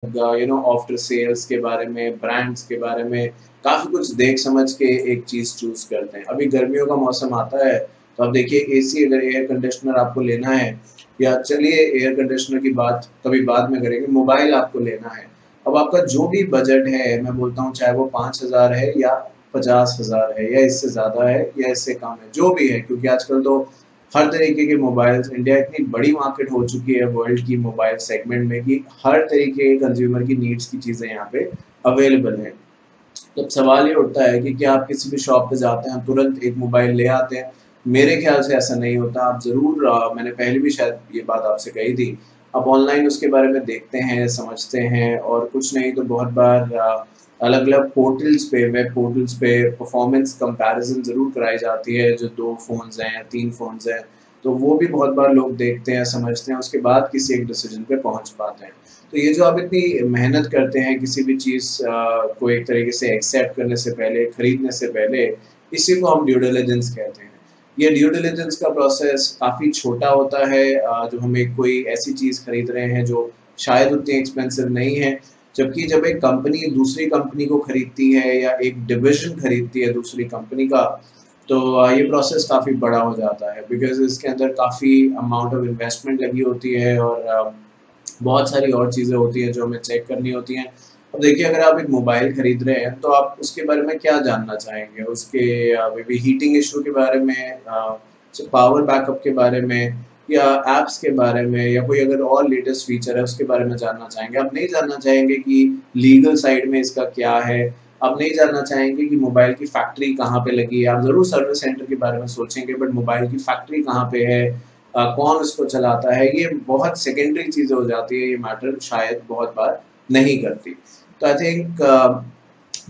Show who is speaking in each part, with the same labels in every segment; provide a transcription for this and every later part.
Speaker 1: After sales के बारे में, ब्रांड्स के बारे में काफ़ी कुछ देख समझ के एक चीज़ चूज़ करते हैं। अभी गर्मियों का मौसम आता है, तो अब देखिए एसी अगर एयर कंडीशनर आपको लेना है, या चलिए एयर कंडीशनर की बात कभी बाद में करेंगे, मोबाइल आपको लेना है। अब आपका जो भी बजट है, मैं बोलता हूँ चाहे वो 5,000 है या 50,000 है या इससे ज़्यादा है या इससे कम है, जो भी है, क्योंकि आजकल तो हर तरीके के मोबाइल्स, इंडिया इतनी बड़ी मार्केट हो चुकी है वर्ल्ड की मोबाइल सेगमेंट में कि हर तरीके के कंज्यूमर की नीड्स की चीज़ें यहाँ पे अवेलेबल हैं। तो अब सवाल ये उठता है कि क्या आप किसी भी शॉप पे जाते हैं तुरंत एक मोबाइल ले आते हैं? मेरे ख्याल से ऐसा नहीं होता। आप ज़रूर मैंने पहले भी शायद ये बात आपसे कही थी, आप ऑनलाइन उसके बारे में देखते हैं, समझते हैं, और कुछ नहीं तो बहुत बार अलग-अलग पोर्टल्स पे, वेब पोर्टल्स पे परफॉर्मेंस कंपैरिज़न ज़रूर कराई जाती है, जो 2 फ़ोन्स हैं या 3 फ़ोन्स हैं, तो वो भी बहुत बार लोग देखते हैं, समझते हैं, उसके बाद किसी एक डिसीजन पे पहुँच पाते हैं। तो ये जो आप इतनी मेहनत करते हैं किसी भी चीज़ को एक तरीके से एक्सेप्ट करने से पहले, खरीदने से पहले, इसी को हम ड्यू डिलिजेंस कहते हैं। ये ड्यू डिलिजेंस का प्रोसेस काफ़ी छोटा होता है, जो हम एक कोई ऐसी चीज़ खरीद रहे हैं जो शायद उतनी एक्सपेंसिव नहीं है, जबकि जब एक कंपनी दूसरी कंपनी को खरीदती है या एक डिवीज़न खरीदती है दूसरी कंपनी का, तो ये प्रोसेस काफ़ी बड़ा हो जाता है, बिकॉज़ इसके अंदर काफ़ी अमाउंट ऑफ इन्वेस्टमेंट लगी होती है, और बहुत सारी और चीज़ें होती हैं जो हमें चेक करनी होती हैं। अब देखिए, अगर आप एक मोबाइल खरीद रहे हैं, तो आप उसके बारे में क्या जानना चाहेंगे? उसके मे बी हीटिंग इश्यू के बारे में, पावर बैकअप के बारे में, या ऐप्स के बारे में, या कोई अगर और लेटेस्ट फीचर है उसके बारे में जानना चाहेंगे। आप नहीं जानना चाहेंगे कि लीगल साइड में इसका क्या है, आप नहीं जानना चाहेंगे कि मोबाइल की फैक्ट्री कहाँ पे लगी है। आप ज़रूर सर्विस सेंटर के बारे में सोचेंगे, बट मोबाइल की फैक्ट्री कहाँ पे है, कौन उसको चलाता है, ये बहुत सेकेंडरी चीज़ें हो जाती है, ये मैटर शायद बहुत बार नहीं करती। तो आई थिंक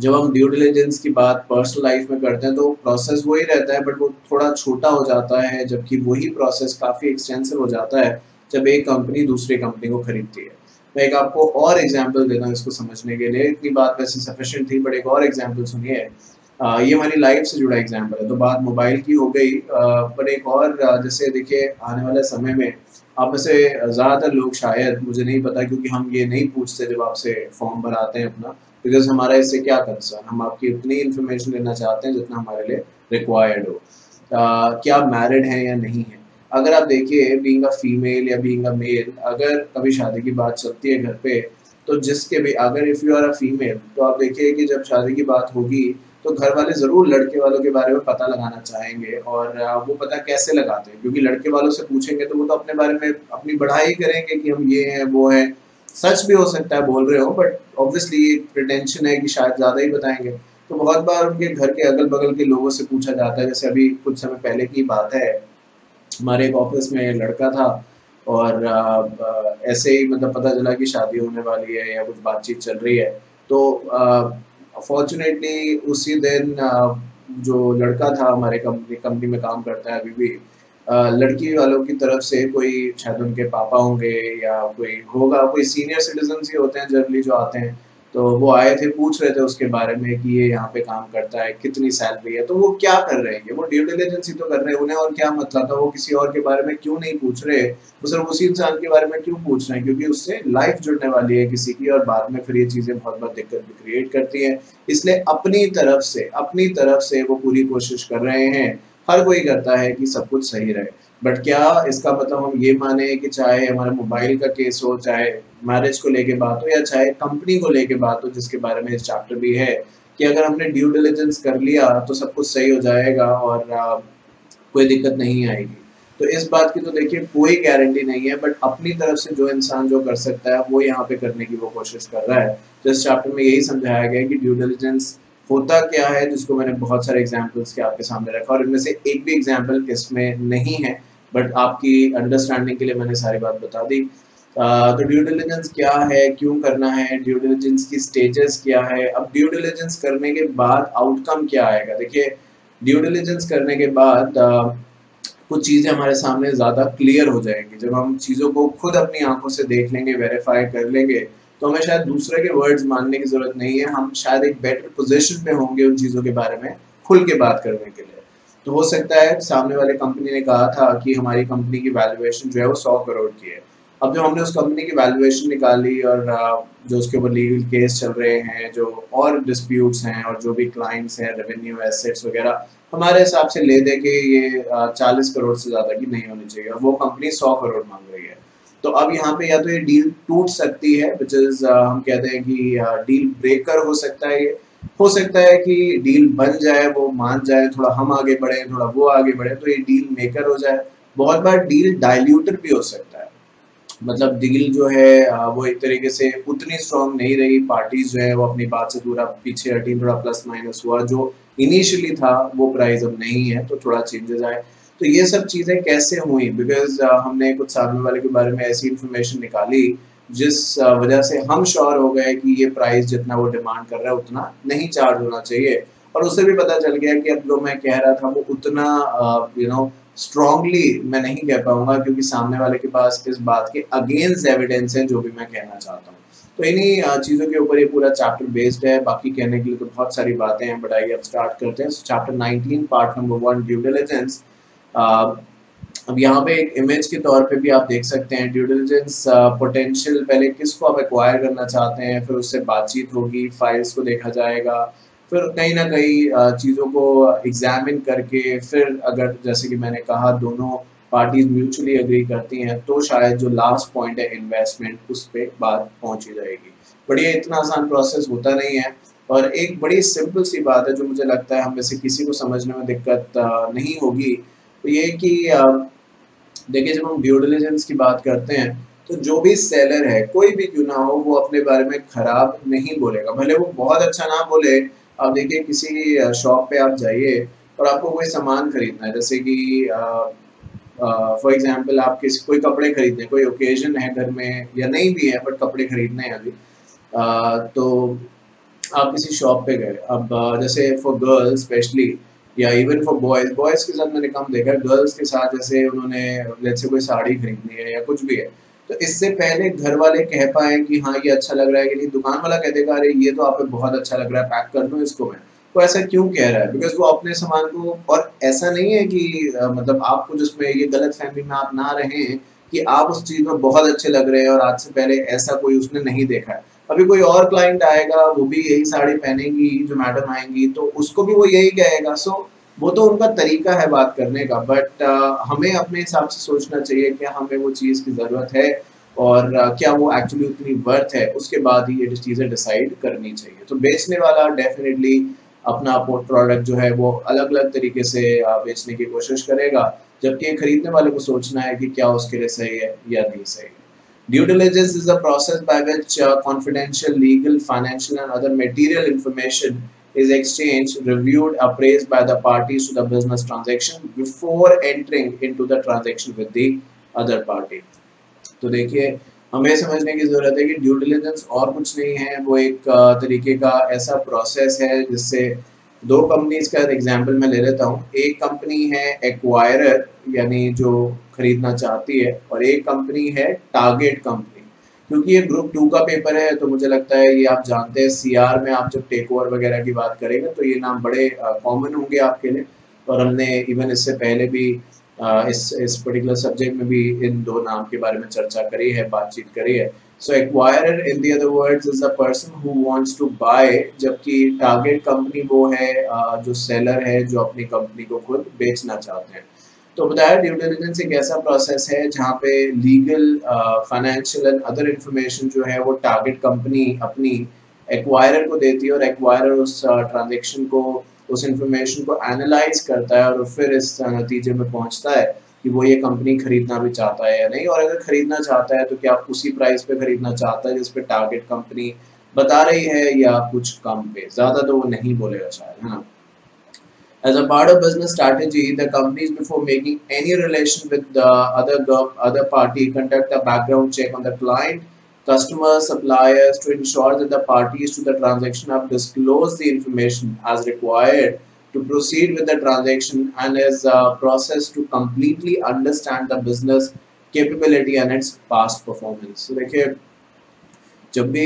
Speaker 1: जब हम ड्यू डिलिजेंस की बात पर्सनल लाइफ में करते हैं, तो प्रोसेस वही रहता है, बट वो थोड़ा छोटा हो जाता है, जबकि वही प्रोसेस काफ़ी एक्सटेंसिव हो जाता है जब एक कंपनी दूसरी कंपनी को खरीदती है। मैं एक आपको और एग्जांपल देता हूँ इसको समझने के लिए, इतनी बात वैसे सफिशिएंट थी, बट एक और एग्जांपल सुनिए। ये हमारी लाइफ से जुड़ा एग्जांपल है, तो बात मोबाइल की हो गई, पर एक और जैसे देखिए आने वाले समय में आप में से ज़्यादातर लोग, शायद मुझे नहीं पता, क्योंकि हम ये नहीं पूछते जब आपसे फॉर्म भराते हैं अपना, बिकॉज़ हमारा इससे क्या कंसर्न, हम आपकी उतनी इन्फॉर्मेशन लेना चाहते हैं जितना हमारे लिए रिक्वायर्ड हो। क्या आप मैरिड हैं या नहीं हैं? अगर आप देखिए, बीइंग अ फीमेल या बीइंग अ मेल, अगर कभी शादी की बात चलती है घर पे, तो जिसके भी, अगर if you are a female, तो आप देखिए कि जब शादी की बात होगी, तो घर वाले ज़रूर लड़के वालों के बारे में पता लगाना चाहेंगे, और वो पता कैसे लगाते हैं, क्योंकि लड़के वालों से पूछेंगे तो वो तो अपने बारे में अपनी बढ़ाई करेंगे कि हम ये हैं, वो हैं। सच भी हो सकता है बोल रहे हो, बट ऑब्वियसली एक प्रिटेंशन है कि शायद ज़्यादा ही बताएँगे। तो बहुत बार उनके घर के अगल-बगल के लोगों से पूछा जाता है, जैसे अभी कुछ समय पहले की बात है, हमारे एक ऑफिस में लड़का था, और ऐसे ही मतलब पता चला कि शादी होने वाली है या कुछ बातचीत चल रही है, तो फॉर्चुनेटली उसी दिन जो लड़का था, हमारे कंपनी कंपनी में काम करता है अभी भी, लड़की वालों की तरफ से कोई, शायद उनके पापा होंगे या कोई होगा, कोई सीनियर सिटीजन ही होते हैं जनरली जो आते हैं, तो वो आए थे, पूछ रहे थे उसके बारे में कि ये यहाँ पे काम करता है, कितनी सैलरी है। तो वो क्या कर रहे हैं, वो ड्यू डिलिजेंस ही तो कर रहे हैं, उन्हें और क्या मतलब था, वो किसी और के बारे में क्यों नहीं पूछ रहे, वो सिर्फ उसी इंसान के बारे में क्यों पूछ रहे हैं, क्योंकि उससे लाइफ जुड़ने वाली है किसी की, और बाद में फिर ये चीज़ें बहुत बार दिक्कत भी क्रिएट करती हैं। इसलिए अपनी तरफ से वो पूरी कोशिश कर रहे हैं, हर कोई करता है कि सब कुछ सही रहे। बट क्या इसका मतलब हम ये माने कि चाहे हमारे मोबाइल का केस हो, चाहे मैरिज को लेके बात हो, या चाहे कंपनी को लेके बात हो, जिसके बारे में इस चैप्टर भी है, कि अगर हमने ड्यू डिलिजेंस कर लिया तो सब कुछ सही हो जाएगा और कोई दिक्कत नहीं आएगी। तो इस बात की तो देखिए कोई गारंटी नहीं है, बट अपनी तरफ से जो इंसान जो कर सकता है वो यहाँ पे करने की वो कोशिश कर रहा है। तो इस चैप्टर में यही समझाया गया है कि ड्यू डिलिजेंस होता क्या है, जिसको मैंने बहुत सारे एग्जाम्पल्स के आपके सामने रखा, और इनमें से एक भी एग्जाम्पल इसमें नहीं है, बट आपकी अंडरस्टैंडिंग के लिए मैंने सारी बात बता दी। तो ड्यू डिलिजेंस क्या है, क्यों करना है, ड्यू डिलिजेंस की स्टेजेस क्या है, अब ड्यू डिलिजेंस करने के बाद आउटकम क्या आएगा। देखिए, ड्यू डिलिजेंस करने के बाद कुछ चीज़ें हमारे सामने ज़्यादा क्लियर हो जाएंगी। जब हम चीज़ों को खुद अपनी आंखों से देख लेंगे, वेरीफाई कर लेंगे, तो हमें शायद दूसरे के वर्ड्स मानने की ज़रूरत नहीं है, हम शायद एक बेटर पोजीशन पे होंगे उन चीज़ों के बारे में खुल के बात करने के लिए। तो हो सकता है सामने वाले कंपनी ने कहा था कि हमारी कंपनी की वैल्यूएशन जो है वो 100 करोड़ की है, अब जो हमने उस कंपनी की वैल्यूएशन निकाली और जो उसके ऊपर लीगल केस चल रहे हैं, जो और डिस्प्यूट्स हैं और जो भी क्लाइंट्स हैं, रेवेन्यू एसेट्स वगैरह, हमारे हिसाब से ले दे के ये 40 करोड़ से ज़्यादा की नहीं होनी चाहिए, वो कंपनी 100 करोड़ मांग रही है। तो अब यहाँ पे या तो ये डील टूट सकती है, विच इज़ हम कहते हैं कि डील ब्रेकर हो सकता है ये, हो सकता है कि डील बन जाए, वो मान जाए, थोड़ा हम आगे बढ़े, थोड़ा वो आगे बढ़े, तो ये डील मेकर हो जाए। बहुत बार डील डाइल्यूटर भी हो सकता है, मतलब डील जो है वो एक तरीके से उतनी स्ट्रांग नहीं रही, पार्टीज जो है वो अपनी बात से थोड़ा पीछे हटी, थोड़ा प्लस माइनस हुआ, जो इनिशियली था वो प्राइस अब नहीं है, तो थोड़ा चेंजेस आए। तो ये सब चीज़ें कैसे हुई, बिकॉज हमने कुछ सामने वाले के बारे में ऐसी इन्फॉर्मेशन निकाली जिस वजह से हम श्योर हो गए कि ये प्राइस जितना वो डिमांड कर रहा है उतना नहीं चार्ज होना चाहिए, और उससे भी पता चल गया कि अब जो मैं कह रहा था वो उतना स्ट्रांगली मैं नहीं कह पाऊंगा, क्योंकि सामने वाले के पास इस बात के अगेंस्ट एविडेंस है जो भी मैं कहना चाहता हूँ। तो इन्हीं चीज़ों के ऊपर ये पूरा चैप्टर बेस्ड है, बाकी कहने के लिए तो बहुत सारी बातें हैं, बट आइए अब स्टार्ट करते हैं। Chapter 19 part number 1, due diligence. अब यहाँ पे एक इमेज के तौर पे भी आप देख सकते हैं ड्यू डिलिजेंस पोटेंशियल, पहले किसको आप एक्वायर करना चाहते हैं, फिर उससे बातचीत होगी, फाइल्स को देखा जाएगा, फिर कहीं ना कहीं चीज़ों को एग्जामिन करके, फिर अगर जैसे कि मैंने कहा दोनों पार्टीज म्यूचुअली एग्री करती हैं तो शायद जो लास्ट पॉइंट है इन्वेस्टमेंट, उस पर बात पहुंची जाएगी। बट ये इतना आसान प्रोसेस होता नहीं है, और एक बड़ी सिंपल सी बात है जो मुझे लगता है हम में से किसी को समझने में दिक्कत नहीं होगी, तो ये कि देखिए जब हम ड्यू डिलिजेंस की बात करते हैं तो जो भी सेलर है, कोई भी क्यों ना हो, वो अपने बारे में खराब नहीं बोलेगा, भले वो बहुत अच्छा ना बोले। आप देखिए किसी शॉप पे आप जाइए और आपको कोई सामान खरीदना है, जैसे कि फॉर एग्जांपल आप किसी कोई कपड़े खरीदने, कोई ओकेजन है घर में या नहीं भी है बट कपड़े खरीदने हैं अभी, तो आप किसी शॉप पे गए। अब जैसे फॉर गर्ल्स स्पेशली, या इवन फॉर बॉयज, बॉयज के साथ मैंने कम देखा है, गर्ल्स के साथ जैसे उन्होंने जैसे कोई साड़ी खरीदनी है या कुछ भी है, तो इससे पहले घर वाले कह पाए कि हाँ ये अच्छा लग रहा है कि नहीं, दुकान वाला कह देगा अरे ये तो आप पे बहुत अच्छा लग रहा है, पैक कर दूं इसको मैं। तो ऐसा क्यों कह रहा है, बिकॉज वो अपने सामान को, और ऐसा नहीं है कि मतलब आपको जिसमें ये गलत फहमी में आप ना रहे हैं कि आप उस चीज़ में बहुत अच्छे लग रहे हैं और आज से पहले ऐसा कोई उसने नहीं देखा है। अभी कोई और क्लाइंट आएगा, वो भी यही साड़ी पहनेगी जो मैडम आएंगी, तो उसको भी वो यही कहेगा। सो वो तो उनका तरीका है बात करने का, बट हमें अपने हिसाब से सोचना चाहिए कि हमें वो चीज़ की ज़रूरत है और क्या वो एक्चुअली उतनी वर्थ है, उसके बाद ही ये चीज़ें डिसाइड करनी चाहिए। तो बेचने वाला डेफिनेटली अपना प्रोडक्ट जो है वो अलग अलग तरीके से बेचने की कोशिश करेगा, जबकि खरीदने वाले को सोचना है कि क्या उसके लिए सही है या नहीं सही है। Due diligence is a process by which confidential, legal, financial, and other material information is exchanged, reviewed, appraised by the parties to the business transaction before entering into the transaction with the other party. तो देखिए हमें समझने की ज़रूरत है कि due diligence और कुछ नहीं है, वो एक तरीके का ऐसा प्रोसेस है जिससे दो कंपनीज का एग्जांपल मैं ले लेता हूँ। एक कंपनी है एक्वायरर, यानी जो खरीदना चाहती है, और एक कंपनी है टारगेट कंपनी। क्योंकि ये ग्रुप 2 का पेपर है तो मुझे लगता है ये आप जानते हैं, सीआर में आप जब टेक ओवर वगैरह की बात करेंगे तो ये नाम बड़े कॉमन होंगे आपके लिए, और हमने इवन इससे पहले भी इस पर्टिकुलर सब्जेक्ट में भी इन दो नाम के बारे में चर्चा करी है, बातचीत करी है। So acquirer in the other words is a person who wants to buy, जबकि टारगेट कंपनी वो है जो सेलर है, जो अपनी कंपनी को खुद बेचना चाहते हैं। तो बताया ड्यू डिलिजेंस एक ऐसा प्रोसेस है जहाँ पे legal, financial and other information जो है वो टारगेट कंपनी अपनी एक्वायरर को देती है, और एक्वायरर उस ट्रांजेक्शन को, उस इंफॉर्मेशन को एनालाइज करता है और फिर इस नतीजे में पहुंचता है कि वो ये कंपनी खरीदना भी चाहता है या नहीं, और अगर खरीदना चाहता है तो क्या उसी प्राइस पे खरीदना चाहता है जिस पे टारगेट कंपनी बता रही है, या कुछ कम पे, ज़्यादा तो वो नहीं बोलेगा शायद, है ना। As a part of business strategy, the companies, before making any relation with the other party, conduct a background check on the client, customers, suppliers, to ensure that the parties to the transaction have disclosed the information as required to proceed with the transaction, and is a process to completely understand the business capability and its past performance. So देखिए जब भी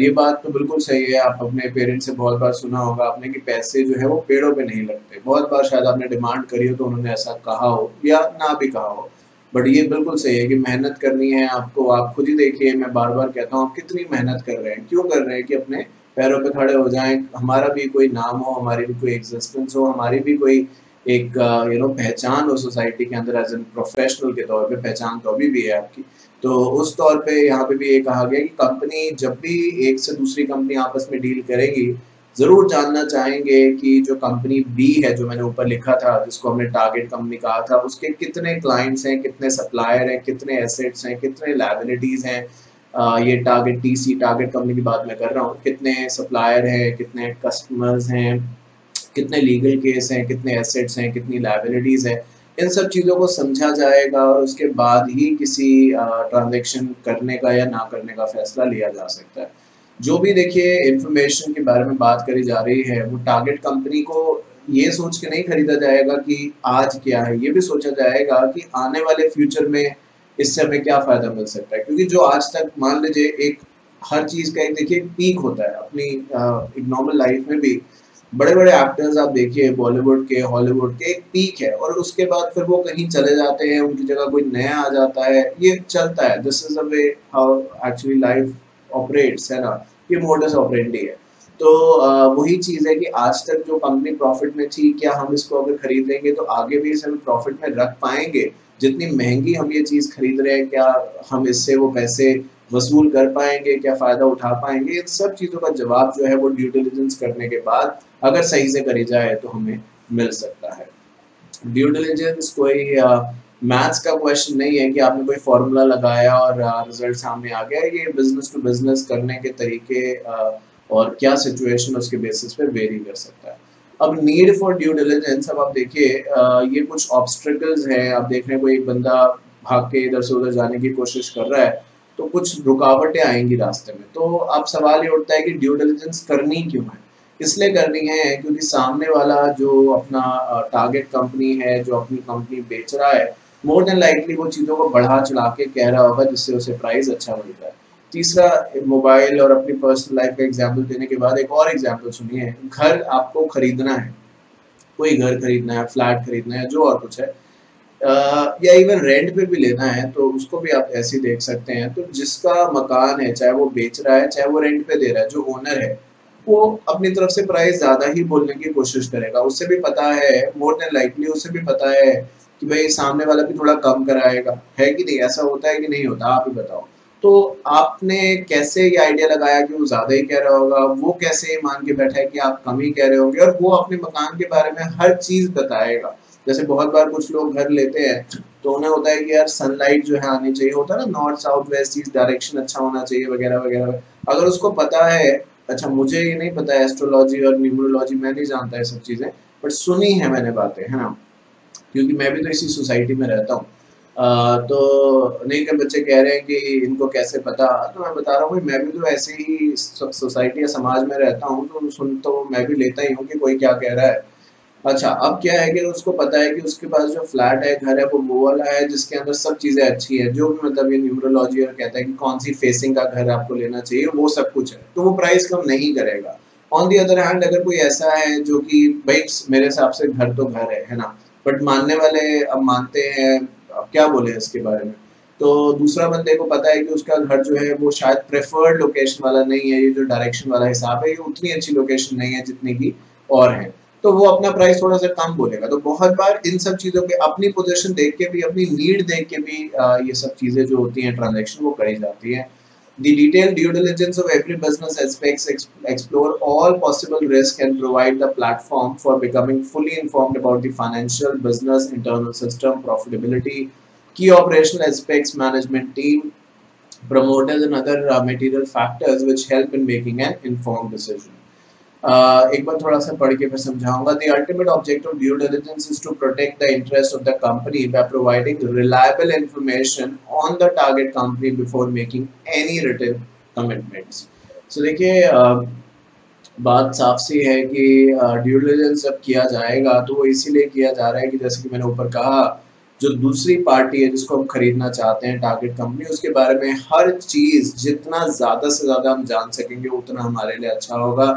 Speaker 1: ये बात तो बिल्कुल सही है, आप अपने पेरेंट्स से बहुत बार सुना होगा आपने कि पैसे जो है वो पेड़ों पे नहीं लगते। बहुत बार शायद आपने डिमांड करी हो तो उन्होंने ऐसा कहा हो या ना भी कहा हो, बट ये बिल्कुल सही है कि मेहनत करनी है आपको। आप खुद ही देखिए, मैं बार बार कहता हूँ, आप कितनी मेहनत कर रहे हैं, क्यों कर रहे हैं कि अपने पैरों पे खड़े हो जाएं, हमारा भी कोई नाम हो, हमारी भी कोई एग्जिस्टेंस हो, हमारी भी कोई एक पहचान हो सोसाइटी के अंदर, एज एन प्रोफेशनल के तौर पे पहचान तो अभी भी है आपकी। तो उस तौर पे यहाँ पे भी ये कहा गया कि कंपनी जब भी एक से दूसरी कंपनी आपस में डील करेगी, जरूर जानना चाहेंगे कि जो कंपनी बी है, जो मैंने ऊपर लिखा था जिसको हमने टारगेट कंपनी कहा था, उसके कितने क्लाइंट्स हैं, कितने सप्लायर हैं, कितने एसेट्स हैं, कितने लायबिलिटीज हैं। ये टारगेट टीसी टारगेट कंपनी की बात मैं कर रहा हूँ, कितने सप्लायर हैं, कितने कस्टमर्स हैं, कितने लीगल केस हैं, कितने एसेट्स हैं, कितनी लायबिलिटीज हैं। इन सब चीज़ों को समझा जाएगा और उसके बाद ही किसी ट्रांजैक्शन करने का या ना करने का फैसला लिया जा सकता है। जो भी देखिए इंफॉर्मेशन के बारे में बात करी जा रही है, वो टारगेट कंपनी को ये सोच के नहीं खरीदा जाएगा कि आज क्या है, ये भी सोचा जाएगा कि आने वाले फ्यूचर में इससे हमें क्या फ़ायदा मिल सकता है। क्योंकि जो आज तक मान लीजिए एक हर चीज़ का एक देखिए पीक होता है अपनी एक नॉर्मल लाइफ में भी। बड़े बड़े एक्टर्स आप देखिए बॉलीवुड के, हॉलीवुड के, एक पीक है और उसके बाद फिर वो कहीं चले जाते हैं, उनकी जगह कोई नया आ जाता है, ये चलता है। This is the way how actually life operates, है ना, ये मोडस ऑपरेंडी है। तो वही चीज़ है कि आज तक जो कंपनी प्रॉफिट में थी, क्या हम इसको अगर खरीद लेंगे तो आगे भी इसे हम प्रॉफिट में रख पाएंगे? जितनी महंगी हम ये चीज़ खरीद रहे हैं, क्या हम इससे वो पैसे वसूल कर पाएंगे, क्या फ़ायदा उठा पाएंगे? इन सब चीज़ों का जवाब जो है वो ड्यू डिलिजेंस करने के बाद अगर सही से करी जाए तो हमें मिल सकता है। ड्यू डिलिजेंस कोई मैथ्स का क्वेश्चन नहीं है कि आपने कोई फॉर्मूला लगाया और रिजल्ट सामने आ गया। ये बिजनेस टू बिजनेस करने के तरीके और क्या सिचुएशन उसके बेसिस पे वेरी कर सकता है। अब नीड फॉर ड्यू डिलिजेंस, अब आप देखिए ये कुछ ऑब्स्ट्रिकल्स हैं। आप देख रहे हैं कोई एक बंदा भाग के इधर से उधर जाने की कोशिश कर रहा है, तो कुछ रुकावटें आएंगी रास्ते में। तो अब सवाल ये उठता है कि ड्यू डिलिजेंस करनी क्यों है? इसलिए करनी है क्योंकि सामने वाला जो अपना टारगेट कंपनी है, जो अपनी कंपनी बेच रहा है, मोर देन लाइकली वो चीज़ों को बढ़ा चढ़ा के कह रहा होगा जिससे उसे प्राइस अच्छा मिल जाए। तीसरा, मोबाइल और अपनी पर्सनल लाइफ का एग्जाम्पल देने के बाद एक और एग्जाम्पल सुनिए। घर आपको खरीदना है, कोई घर खरीदना है, फ्लैट खरीदना है, जो और कुछ है, या इवन रेंट पे भी लेना है, तो उसको भी आप ऐसे ही देख सकते हैं। तो जिसका मकान है, चाहे वो बेच रहा है, चाहे वो रेंट पे दे रहा है, जो ओनर है वो अपनी तरफ से प्राइस ज़्यादा ही बोलने की कोशिश करेगा। उसे भी पता है, मोर देन लाइकली उसे भी पता है कि भाई सामने वाला भी थोड़ा कम कराएगा, है कि नहीं? ऐसा होता है कि नहीं होता? आप ही बताओ। तो आपने कैसे ये आइडिया लगाया कि वो ज़्यादा ही कह रहा होगा? वो कैसे ये मान के बैठा है कि आप कम ही कह रहे होंगे? और वो अपने मकान के बारे में हर चीज़ बताएगा। जैसे बहुत बार कुछ लोग घर लेते हैं तो उन्हें होता है कि यार सनलाइट जो है आनी चाहिए, होता है ना, north south west east direction अच्छा होना चाहिए वगैरह वगैरह। अगर उसको पता है, अच्छा मुझे ये नहीं पता है एस्ट्रोलॉजी और न्यूमरोलॉजी, मैं नहीं जानता ये सब चीज़ें, बट सुनी है मैंने बातें, है ना, क्योंकि मैं भी तो इसी सोसाइटी में रहता हूँ। तो नहीं के बच्चे कह रहे हैं कि इनको कैसे पता, तो मैं बता रहा हूँ मैं भी तो ऐसे ही सोसाइटी या समाज में रहता हूँ, तो सुन तो मैं भी लेता ही हूँ कि कोई क्या कह रहा है। अच्छा, अब क्या है कि उसको पता है कि उसके पास जो फ्लैट है, घर है, वो वाला है जिसके अंदर सब चीज़ें अच्छी है, जो भी मतलब ये न्यूमरोलॉजी और कहता है कि कौन सी फेसिंग का घर आपको लेना चाहिए, वो सब कुछ है, तो वो प्राइस कम नहीं करेगा। ऑन दी अदर हैंड, अगर कोई ऐसा है जो कि भाई मेरे हिसाब से घर तो घर है ना, बट मानने वाले अब मानते हैं, अब क्या बोले इसके बारे में। तो दूसरा बंदे को पता है कि उसका घर जो है वो शायद प्रेफर्ड लोकेशन वाला नहीं है, ये जो डायरेक्शन वाला हिसाब है ये उतनी अच्छी लोकेशन नहीं है जितनी की और है, तो वो अपना प्राइस थोड़ा सा कम बोलेगा। तो बहुत बार इन सब चीज़ों के अपनी पोजीशन देख के भी, अपनी नीड देख के भी ये सब चीज़ें जो होती हैं ट्रांजैक्शन वो करी जाती हैं। The detailed due diligence of every business aspects explore all possible risk and provide the platform for becoming fully informed about the financial, business, internal system, profitability, key operational aspects, management team, promoters, and other material factors which help in making an informed decision. एक बार थोड़ा सा पढ़ के फिर समझाऊंगा। The ultimate objective of due diligence is to protect the interest of the company by providing reliable information on the target company before making any written commitments. So देखिए बात साफ सी है कि ड्यू डिलिजेंस जब किया जाएगा तो वो इसीलिए किया जा रहा है कि जैसे कि मैंने ऊपर कहा, जो दूसरी पार्टी है जिसको हम खरीदना चाहते हैं, टारगेट कंपनी, उसके बारे में हर चीज़ जितना ज़्यादा से ज़्यादा हम जान सकेंगे उतना हमारे लिए अच्छा होगा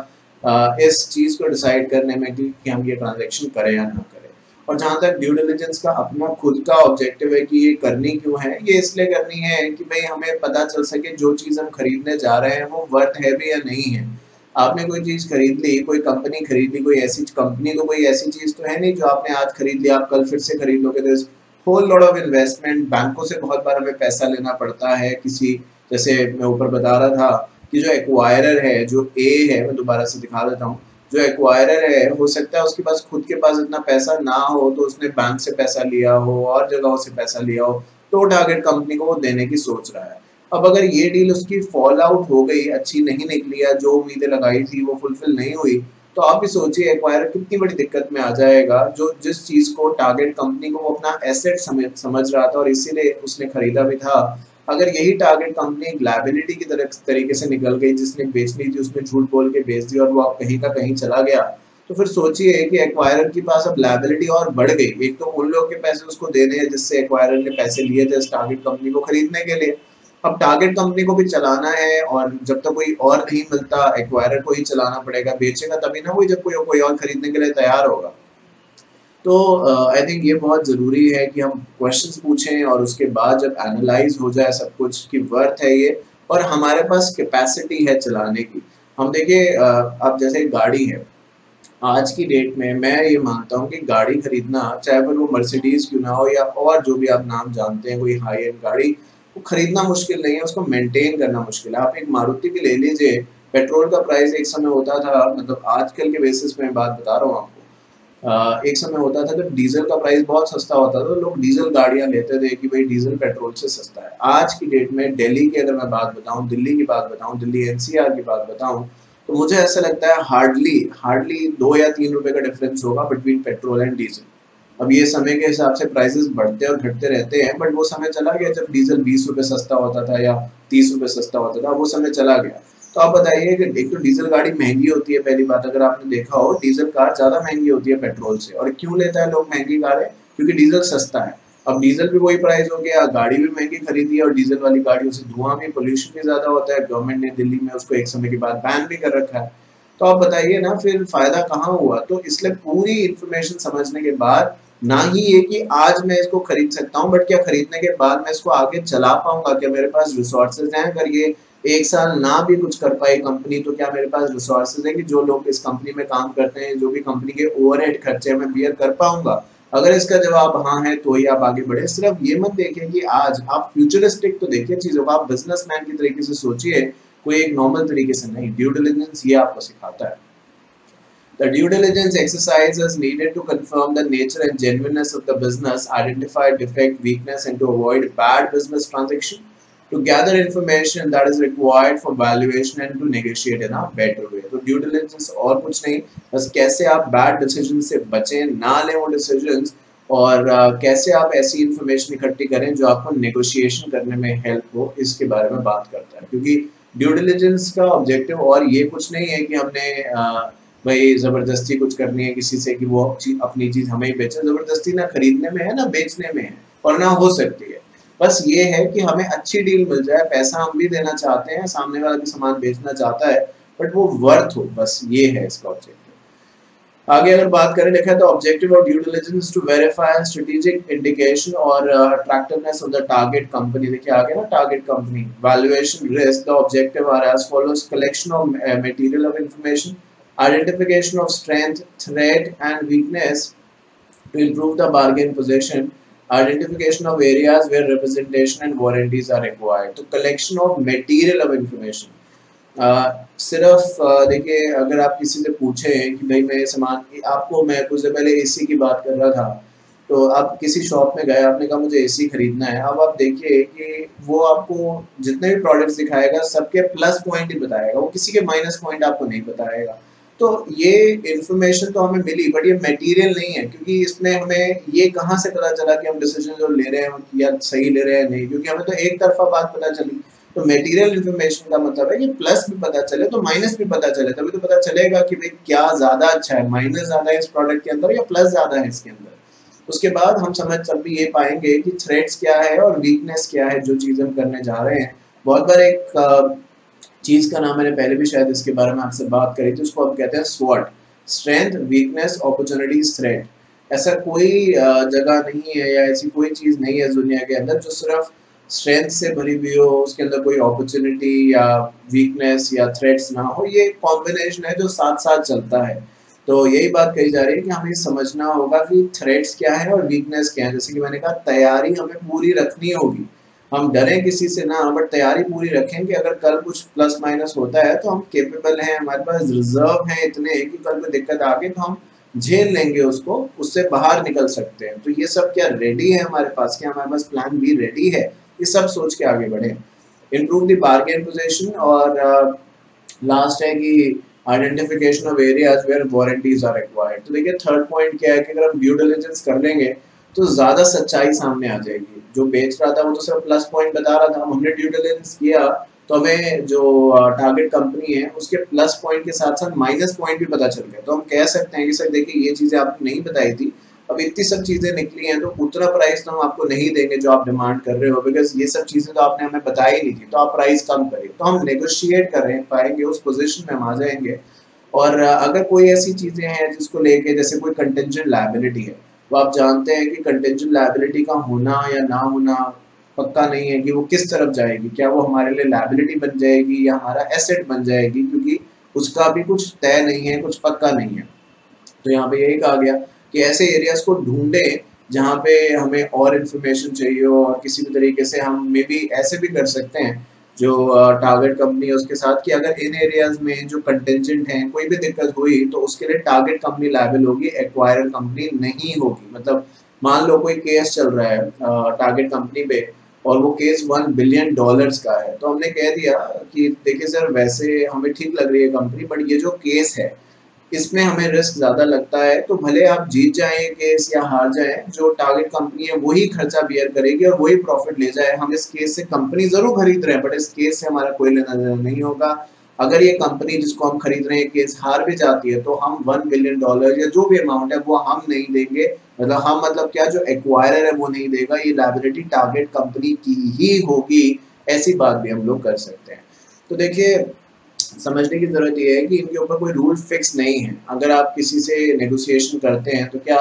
Speaker 1: इस चीज़ को डिसाइड करने में कि हम ये ट्रांजैक्शन करें या ना करें। और जहां तक ड्यू डिलिजेंस का अपना खुद का ऑब्जेक्टिव है कि ये करनी क्यों है, ये इसलिए करनी है कि भाई हमें पता चल सके जो चीज़ हम खरीदने जा रहे हैं वो वर्थ है भी या नहीं है। आपने कोई चीज़ खरीद ली, कोई कंपनी खरीद ली, कोई ऐसी कंपनी, तो कोई ऐसी चीज़ तो है नहीं जो आपने आज खरीद लिया आप कल फिर से खरीद लोगे। There is whole lot of investment. बैंकों से बहुत बार हमें पैसा लेना पड़ता है किसी, जैसे मैं ऊपर बता रहा था कि जो एक्वायरर है, जो ए है, मैं दोबारा से दिखा देता हूँ, जो एक्वायरर है हो सकता है उसके पास खुद के पास इतना पैसा ना हो, तो उसने बैंक से पैसा लिया हो और जगहों से पैसा लिया हो, तो टारगेट कंपनी को वो देने की सोच रहा है। अब अगर ये डील उसकी फॉल आउट हो गई, अच्छी नहीं निकली या जो उम्मीदें लगाई थी वो फुलफिल नहीं हुई, तो आप भी सोचिए एक्वायरर कितनी बड़ी दिक्कत में आ जाएगा, जो जिस चीज को टारगेट कंपनी को वो अपना एसेट समझ रहा था और इसीलिए उसने खरीदा भी था। अगर यही टारगेट कंपनी एक लायबिलिटी की तरह तरीके से निकल गई, जिसने बेचनी थी उसने झूठ बोल के बेच दी और वो आप कहीं का कहीं चला गया, तो फिर सोचिए कि एक्वायरर के पास अब लायबिलिटी और बढ़ गई। एक तो उन लोग के पैसे उसको देने हैं जिससे एक्वायरर ने पैसे लिए थे इस टारगेट कंपनी को खरीदने के लिए, अब टारगेट कंपनी को भी चलाना है और जब तक कोई और नहीं मिलता एक्वायरर को ही चलाना पड़ेगा, बेचेगा तभी ना, वही जब कोई और खरीदने के लिए तैयार होगा। तो आई थिंक ये बहुत ज़रूरी है कि हम क्वेश्चंस पूछें और उसके बाद जब एनालाइज हो जाए सब कुछ कि वर्थ है ये और हमारे पास कैपेसिटी है चलाने की। हम देखिए अब जैसे गाड़ी है, आज की डेट में मैं ये मानता हूँ कि गाड़ी खरीदना, चाहे फिर वो मर्सिडीज क्यों ना हो या और जो भी आप नाम जानते हैं कोई हाई एंड गाड़ी, वो खरीदना मुश्किल नहीं है, उसको मेंटेन करना मुश्किल है। आप एक मारुति की ले लीजिए, पेट्रोल का प्राइस एक समय होता था, मतलब आजकल के बेसिस में बात बता रहा हूँ आपको, एक समय होता था जब डीजल का प्राइस बहुत सस्ता होता था, तो लोग डीजल गाड़ियां लेते थे कि भाई डीजल पेट्रोल से सस्ता है। आज की डेट में दिल्ली की अगर मैं बात बताऊं, दिल्ली की बात बताऊं, दिल्ली एनसीआर की बात बताऊं, तो मुझे ऐसा लगता है हार्डली हार्डली 2 या 3 रुपए का डिफरेंस होगा बिटवीन पेट्रोल एंड डीजल। अब ये समय के हिसाब से प्राइसेस बढ़ते और घटते रहते हैं, बट वो समय चला गया जब डीजल 20 रुपए सस्ता होता था या 30 रुपए सस्ता होता था, वो समय चला गया। तो आप बताइए कि एक तो डीजल गाड़ी महंगी होती है, पहली बात अगर आपने देखा हो डीजल कार ज्यादा महंगी होती है पेट्रोल से। और क्यों लेता है लोग महंगी कारें? क्योंकि डीजल सस्ता है। अब डीजल भी वही प्राइस हो गया, गाड़ी भी महंगी खरीदी है और डीजल वाली गाड़ियों से धुआं भी, पोल्यूशन भी ज्यादा होता है। गवर्नमेंट ने दिल्ली में उसको एक समय के बाद बैन भी कर रखा है। तो आप बताइए ना फिर फायदा कहाँ हुआ? तो इसलिए पूरी इंफॉर्मेशन समझने के बाद, ना ही ये कि आज मैं इसको खरीद सकता हूँ, बट क्या खरीदने के बाद मैं इसको आगे चला पाऊंगा, क्या मेरे पास रिसोर्सेज हैं? अगर ये 1 साल ना भी कुछ कर पाई कंपनी, तो क्या मेरे पास रिसोर्सेज है कि जो लोग इस कंपनी में काम करते हैं, जो भी कंपनी के ओवरहेड खर्चे मैं बियर कर पाऊंगा? अगर इसका जवाब हाँ है तो ही आप आगे बढ़े। सिर्फ ये मत देखिए कि आज आप फ्यूचरिस्टिक तो देखिए चीजों का, आप बिजनेसमैन की तरीके से सोचिए, कोई एक नॉर्मल तरीके से नहीं। ड्यू डिलिजेंस ये आपको सिखाता है। The due diligence exercise is needed to confirm the nature and genuineness of the business, identify defect, weakness, and to avoid bad business transaction, to gather information that is required for valuation and to negotiate in a better way. तो due diligence और कुछ नहीं, बस कैसे आप bad decisions से बचें, ना लें वो decisions, और कैसे आप ऐसी information इकट्ठी करें जो आपको negotiation करने में help हो, इसके बारे में बात करता है। क्योंकि ड्यू डिलिजेंस का ऑब्जेक्टिव और ये कुछ नहीं है कि हमने भाई जबरदस्ती कुछ करनी है किसी से कि वो अपनी चीज हमें ही बेचे। जबरदस्ती ना खरीदने में है ना बेचने में है, और ना हो सकती है। बस ये है कि हमें अच्छी डील मिल जाए, पैसा हम भी देना चाहते हैं, सामने वाला भी सामान बेचना चाहता है, बट वो वर्थ हो, बस ये है इसका ऑब्जेक्टिव। आगे अगर बात करें, देखा तो objective of due diligence to verify strategic indication और attractiveness of the target company. देखिए आगे ना, target company, valuation, risk. The objective are as follows: collection of material of information, identification of strength, threat and weakness to improve the bargain position, identification of areas where representation and warranties are required. तो collection of material of information, सिर्फ देखिए अगर आप किसी से पूछें कि भाई मैं ये सामान, आपको मैं कुछ देर पहले एसी की बात कर रहा था, तो आप किसी शॉप में गए, आपने कहा मुझे एसी खरीदना है। अब आप देखिए कि वो आपको जितने भी प्रोडक्ट्स दिखाएगा सबके प्लस पॉइंट ही बताएगा, वो किसी के माइनस पॉइंट आपको नहीं बताएगा। तो ये इन्फॉर्मेशन तो हमें मिली, बट ये मटेरियल नहीं है, क्योंकि इसमें हमें ये कहाँ से पता चला कि हम डिसीजन जो ले रहे हैं या सही ले रहे हैं नहीं, क्योंकि हमें तो एक तरफा बात पता चली। तो मटेरियल इन्फॉर्मेशन का मतलब है कि प्लस भी पता चले तो माइनस भी पता चले, तभी तो पता चलेगा कि भाई क्या ज्यादा अच्छा है, माइनस ज्यादा है इस प्रोडक्ट के अंदर या प्लस ज्यादा है इसके अंदर। उसके बाद हम समझ तब भी ये पाएंगे कि थ्रेट्स क्या है और वीकनेस क्या है जो चीज हम करने जा रहे हैं। बहुत बार एक चीज का नाम मैंने पहले भी शायद इसके बारे में आपसे बात करी थी, उसको हम कहते हैं स्वॉट: स्ट्रेंथ, वीकनेस, अपॉर्चुनिटीज, थ्रेट। ऐसा कोई जगह नहीं है या ऐसी कोई चीज़ नहीं है दुनिया के अंदर जो सिर्फ स्ट्रेंथ से भरी हुई हो, उसके अंदर कोई अपॉर्चुनिटी या वीकनेस या थ्रेट्स ना हो। ये कॉम्बिनेशन है जो साथ साथ चलता है। तो यही बात कही जा रही है कि हमें समझना होगा कि थ्रेट्स क्या है और वीकनेस क्या है। जैसे कि मैंने कहा, तैयारी हमें पूरी रखनी होगी। हम डरें किसी से ना, बट तैयारी पूरी रखें कि अगर कल कुछ प्लस माइनस होता है तो हम केपेबल हैं, हमारे पास रिजर्व हैं इतने कि कल कोई दिक्कत आ गई तो हम झेल लेंगे उसको, उससे बाहर निकल सकते हैं। तो ये सब क्या रेडी है हमारे पास, क्या हमारे पास प्लान बी रेडी है? ये सब सोच के आगे बढ़े। इम्प्रूव द बार्गेन पोजीशन, और लास्ट है कि identification of areas where warranties are required. तो देखिए थर्ड पॉइंट क्या है कि अगर हम ड्यू डिलिजेंस कर लेंगे तो ज़्यादा सच्चाई सामने आ जाएगी। जो बेच रहा था वो तो सिर्फ प्लस पॉइंट बता रहा था, हमने ड्यू डिलिजेंस किया तो हमें जो टारगेट कंपनी है उसके प्लस पॉइंट के साथ साथ माइनस पॉइंट भी पता चल गया। तो हम कह सकते हैं कि सर देखिए ये चीज़ें आपने नहीं बताई थी, अब इतनी सब चीज़ें निकली हैं तो उतना प्राइस तो हम आपको नहीं देंगे जो आप डिमांड कर रहे हो, बिकॉज ये सब चीज़ें तो आपने हमें बताई नहीं थी, तो आप प्राइस कम करिए। तो हम नेगोशिएट कर रहे पाएंगे, उस पोजिशन में हम आ जाएंगे। और अगर कोई ऐसी चीज़ें हैं जिसको लेके, जैसे कोई कंटेंजेंट लायबिलिटी है, तो आप जानते हैं कि कंटेंजेंट लायबिलिटी का होना या ना होना पक्का नहीं है कि वो किस तरफ जाएगी। क्या वो हमारे लिए लायबिलिटी बन जाएगी या हमारा एसेट बन जाएगी, क्योंकि उसका भी कुछ तय नहीं है, कुछ पक्का नहीं है। तो यहाँ पे यही कहा गया कि ऐसे एरियाज को ढूंढें जहाँ पे हमें और इन्फॉर्मेशन चाहिए हो, और किसी भी तरीके से हम मे बी ऐसे भी कर सकते हैं जो टारगेट कंपनी है उसके साथ, कि अगर इन एरियाज में जो कंटेंजेंट हैं कोई भी दिक्कत हुई तो उसके लिए टारगेट कंपनी लायबल होगी, एक्वायरर कंपनी नहीं होगी। मतलब मान लो कोई केस चल रहा है टारगेट कंपनी पे, और वो केस $1 बिलियन का है, तो हमने कह दिया कि देखिए सर वैसे हमें ठीक लग रही है कंपनी, बट ये जो केस है इसमें हमें रिस्क ज़्यादा लगता है, तो भले आप जीत जाएं केस या हार जाएं, जो टारगेट कंपनी है वही खर्चा बियर करेगी और वही प्रॉफिट ले जाए। हम इस केस से कंपनी ज़रूर खरीद रहे हैं, बट इस केस से हमारा कोई लेना देना नहीं होगा। अगर ये कंपनी जिसको हम खरीद रहे हैं केस हार भी जाती है तो हम $1 बिलियन या जो भी अमाउंट है वो हम नहीं देंगे। मतलब हम मतलब क्या, जो एक्वायरर है वो नहीं देगा, ये लायबिलिटी टारगेट कंपनी की ही होगी। ऐसी बात भी हम लोग कर सकते हैं। तो देखिए समझने की ज़रूरत ये है कि इनके ऊपर कोई रूल फिक्स नहीं है। अगर आप किसी से नेगोशिएशन करते हैं तो क्या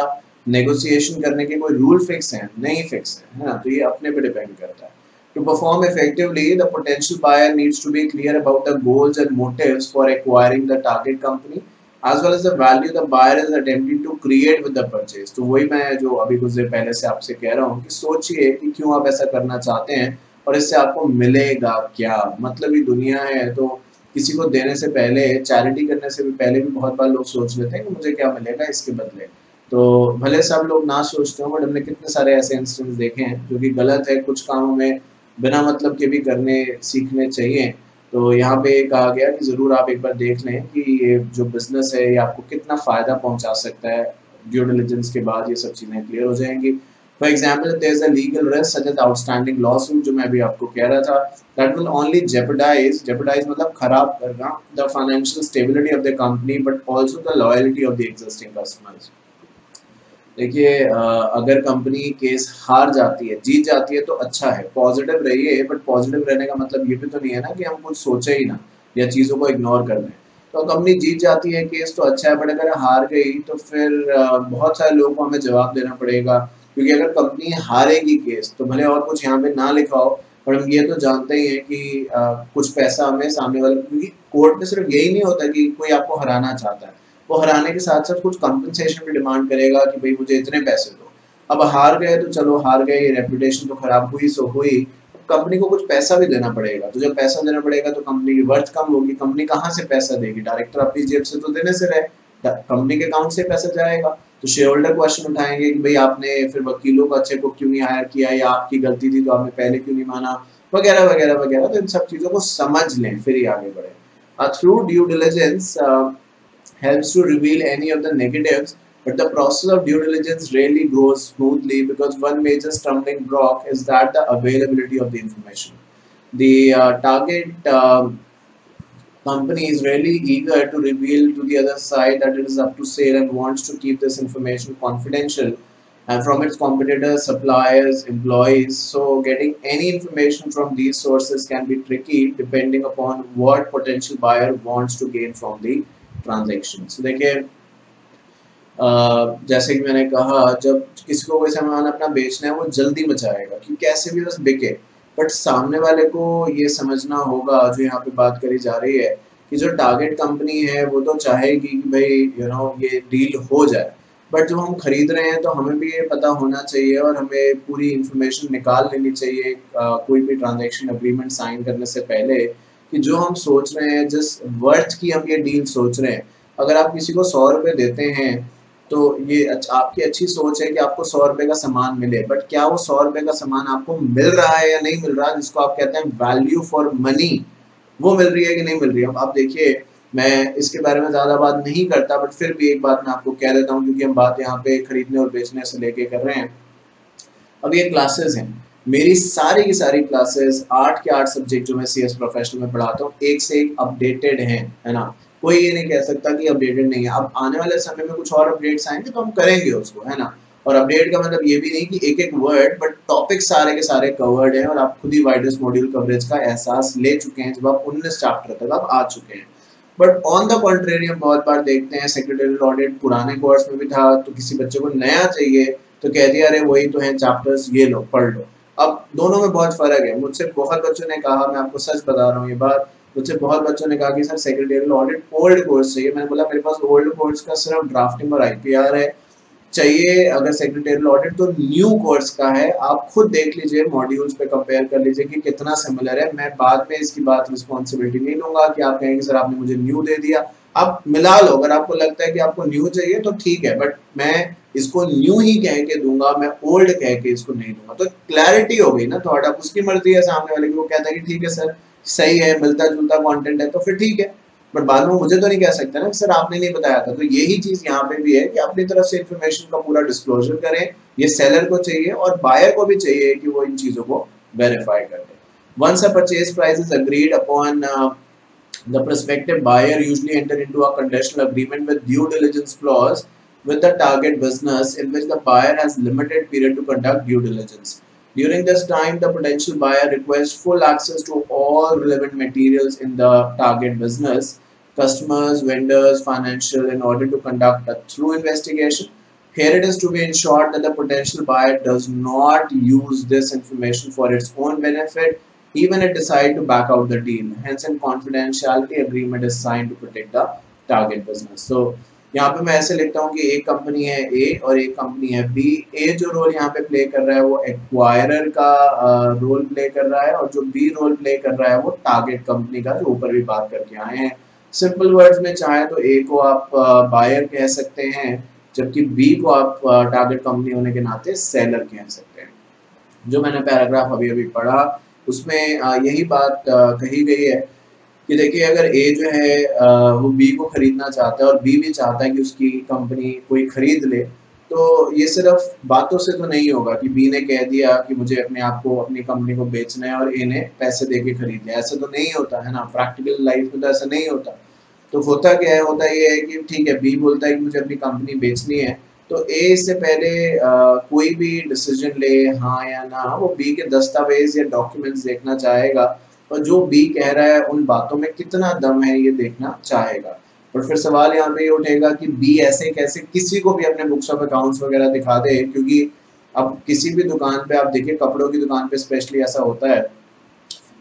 Speaker 1: नेगोशिएशन करने के कोई रूल फिक्स हैं? नहीं फिक्स है ना। तो ये अपने पे डिपेंड करता है। To perform effectively, the potential buyer needs to be clear about the goals and motives for acquiring the target company, as well as the value the buyer is attempting to create with the purchase. तो वही मैं जो अभी कुछ देर पहले से आपसे कह रहा हूँ कि सोचिए कि क्यों आप ऐसा करना चाहते हैं और इससे आपको मिलेगा क्या। मतलब ये दुनिया है, तो किसी को देने से पहले, चैरिटी करने से भी पहले भी बहुत बार लोग सोच लेते हैं कि मुझे क्या मिलेगा इसके बदले। तो भले सब लोग ना सोचते हो, बट हमने कितने सारे ऐसे इंस्टेंस देखे हैं जो कि गलत है। कुछ काम हमें बिना मतलब के भी करने सीखने चाहिए। तो यहाँ पे कहा गया कि ज़रूर आप एक बार देख लें कि ये जो बिज़नेस है ये आपको कितना फ़ायदा पहुँचा सकता है। ड्यू डिलिजेंस के बाद ये सब चीज़ें क्लियर हो जाएंगी। For example, there is a legal risk such as outstanding lawsuit, जो मैं अभी आपको कह रहा था, दैट विल ओनली जेपरडाइज मतलब खराब करना the financial stability of the company but also the loyalty of the existing customers. देखिए अगर कंपनी केस हार जाती है, जीत जाती है तो अच्छा है, पॉजिटिव रहिए। बट पॉजिटिव रहने का मतलब ये भी तो नहीं है ना कि हम कुछ सोचे ही ना या चीज़ों को इग्नोर कर दें। तो कंपनी जीत जाती है केस तो अच्छा है, बट अगर हार गई तो फिर बहुत सारे लोगों को हमें जवाब देना पड़ेगा। क्योंकि अगर कंपनी हारेगी केस तो भले और कुछ यहाँ पे ना लिखा हो, पर हम ये तो जानते ही हैं कि कुछ पैसा हमें सामने वाले, क्योंकि कोर्ट में सिर्फ यही नहीं होता कि कोई आपको हराना चाहता है, वो हराने के साथ साथ कुछ कंपनसेशन भी डिमांड करेगा कि भाई मुझे इतने पैसे दो। अब हार गए तो चलो हार गए, रेपुटेशन तो खराब हुई सो हुई, कंपनी को कुछ पैसा भी देना पड़ेगा। तो जब पैसा देना पड़ेगा तो कंपनी की वर्थ कम होगी, कंपनी कहाँ से पैसा देगी? डायरेक्टर अपनी जेब से तो देने से रहे, कंपनी के अकाउंट से पैसा जाएगा। तो शेयर होल्डर क्वेश्चन उठाएंगे कि भाई आपने फिर वकीलों को अच्छे को क्यों नहीं हायर किया, या आपकी गलती थी तो आपने पहले क्यों नहीं माना, वगैरह वगैरह वगैरह। तो इन सब चीज़ों को समझ लें फिर ही आगे बढ़े। Through due diligence helps to reveal any of the negatives, but the process of due diligence rarely goes smoothly because one major stumbling block is that the availability of the information. The target company is really eager to reveal to the other side that it is up to sale and wants to keep this information confidential and from its competitors, suppliers, employees. So getting any information from these sources can be tricky depending upon what potential buyer wants to gain from the transaction. देखिए जैसे कि मैंने कहा, जब किसी को कोई सामान अपना बेचना है वो जल्दी मचाएगा कि कैसे भी बस बिके, बट सामने वाले को ये समझना होगा, जो यहाँ पे बात करी जा रही है, कि जो टारगेट कंपनी है वो तो चाहेगी कि भाई ये डील हो जाए, बट जब हम खरीद रहे हैं तो हमें भी ये पता होना चाहिए और हमें पूरी इंफॉर्मेशन निकाल लेनी चाहिए कोई भी ट्रांजैक्शन एग्रीमेंट साइन करने से पहले, कि जो हम सोच रहे हैं, जिस वर्थ की हम ये डील सोच रहे हैं, अगर आप किसी को 100 रुपये देते हैं तो ये आपकी अच्छी सोच है कि आपको 100 रुपये का सामान मिले, बट क्या वो 100 रुपये का सामान आपको मिल रहा है या नहीं मिल रहा, जिसको आप कहते हैं वैल्यू फॉर मनी, वो मिल रही है कि नहीं मिल रही है। अब आप देखिए, मैं इसके बारे में ज़्यादा बात नहीं करता, बट फिर भी एक बात मैं आपको कह देता हूँ, क्योंकि हम बात यहाँ पे खरीदने और बेचने से लेके कर रहे हैं। अब ये क्लासेस हैं, मेरी सारी की सारी क्लासेस 8 के 8 सब्जेक्ट जो मैं CS प्रोफेशनल में पढ़ाता हूँ, एक से एक अपडेटेड हैं, है ना। कोई ये नहीं कह सकता कि अपडेटेड नहीं है। अब आने वाले समय में कुछ और अपडेट्स आएंगे तो हम करेंगे उसको, है ना। और अपडेट का मतलब ये भी नहीं कि एक एक वर्ड, बट टॉपिक सारे के सारे कवर्ड हैं और आप खुद ही वाइडेस्ट मॉड्यूल कवरेज का एहसास ले चुके हैं जब आप 19 चैप्टर तक आप आ चुके हैं। बट ऑन द कॉन्ट्रेरी हम बहुत बार देखते हैं, सेक्रेटरियल ऑडिट पुराने कोर्स में भी था, तो किसी बच्चे को नया चाहिए तो कह दिया अरे वही तो है चैप्टर्स, ये लो पढ़ लो। अब दोनों में बहुत फर्क है। मुझसे बहुत बच्चों ने कहा, मैं आपको सच बता रहा हूँ ये बात, मुझसे बहुत बच्चों ने कहा कि sir secretarial audit old course चाहिए। मैंने बोला मेरे पास ओल्ड कोर्स का सिर्फ ड्राफ्टिंग और IPR है, चाहिए अगर सेक्रेटरियल ऑडिट तो न्यू कोर्स का है। आप खुद देख लीजिए, मॉड्यूल्स पे कंपेयर कर लीजिए कि कितना सिमिलर है। मैं बाद में इसकी बात रिस्पॉन्सिबिलिटी नहीं लूंगा कि आप कहेंगे सर आपने मुझे न्यू दे दिया। आप मिला लो, अगर आपको लगता है कि आपको न्यू चाहिए तो ठीक है, बट मैं इसको न्यू ही कह के दूंगा, मैं ओल्ड कह के इसको नहीं दूंगा। तो क्लैरिटी हो गई ना थोड़ा। उसकी मर्जी है सामने वाले की, वो कहता है कि ठीक है सर सही है, मिलता जुलता कंटेंट है तो फिर ठीक है, बट बाद में मुझे तो नहीं कह सकता ना कि सर आपने नहीं बताया था। तो यही चीज यहाँ पे भी है कि अपनी तरफ से इन्फॉर्मेशन का पूरा डिस्क्लोजर करें। ये सेलर को चाहिए और बायर को भी चाहिए कि वो इन चीजों को वेरीफाई कर ले। Once a purchase price is agreed upon, the prospective buyer usually enter into a conditional agreement with due diligence clause with the target business, in which the buyer has limited period to conduct due diligence. During this time, the potential buyer requests full access to all relevant materials in the target business, customers, vendors, financial, in order to conduct a thorough investigation. Here it is to be ensured that the potential buyer does not use this information for its own benefit, even if decide to back out the deal. Hence, a confidentiality agreement is signed to protect the target business. So, यहाँ पे मैं ऐसे लिखता हूँ कि एक company है A और एक कंपनी है B। A जो रोल यहाँ पे प्ले कर रहा है वो एक्वायरर का रोल प्ले कर रहा है, और जो B रोल प्ले कर रहा है वो टारगेट कंपनी का, जो ऊपर भी बात करके आए हैं। सिंपल वर्ड्स में चाहे तो A को आप बायर कह सकते हैं, जबकि B को आप टारगेट कंपनी होने के नाते सेलर कह सकते हैं। जो मैंने पैराग्राफ अभी अभी पढ़ा उसमें यही बात कही गई है कि देखिए, अगर A जो है वो B को खरीदना चाहता है और B भी चाहता है कि उसकी कंपनी कोई खरीद ले, तो ये सिर्फ बातों से तो नहीं होगा कि B ने कह दिया कि मुझे अपने आप को, अपनी कंपनी को बेचना है और A ने पैसे दे के खरीद लिया। ऐसा तो नहीं होता है ना, प्रैक्टिकल लाइफ में तो ऐसा नहीं होता। तो होता क्या है, होता ये है कि ठीक है B बोलता है कि मुझे अपनी कंपनी बेचनी है, तो A इससे पहले कोई भी डिसीजन ले हाँ या ना, वो B के दस्तावेज या डॉक्यूमेंट्स देखना चाहेगा, और जो B कह रहा है उन बातों में कितना दम है ये देखना चाहेगा। और फिर सवाल यहाँ पे ये उठेगा कि B ऐसे कैसे किसी को भी अपने बुक्स ऑफ अकाउंट्स वगैरह दिखा दे, क्योंकि अब किसी भी दुकान पे आप देखिए, कपड़ों की दुकान पे स्पेशली ऐसा होता है,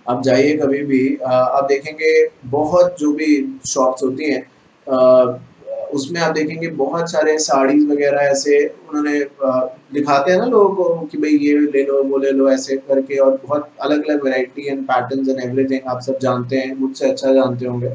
Speaker 1: आप जाइए कभी भी, आप देखेंगे बहुत जो भी शॉप्स होती हैं उसमें आप देखेंगे बहुत सारे साड़ीज वगैरह ऐसे उन्होंने दिखाते हैं ना लोगों को कि भाई ये ले लो वो ले लो ऐसे करके, और बहुत अलग अलग variety and patterns and everything आप सब जानते हैं, मुझसे अच्छा जानते होंगे।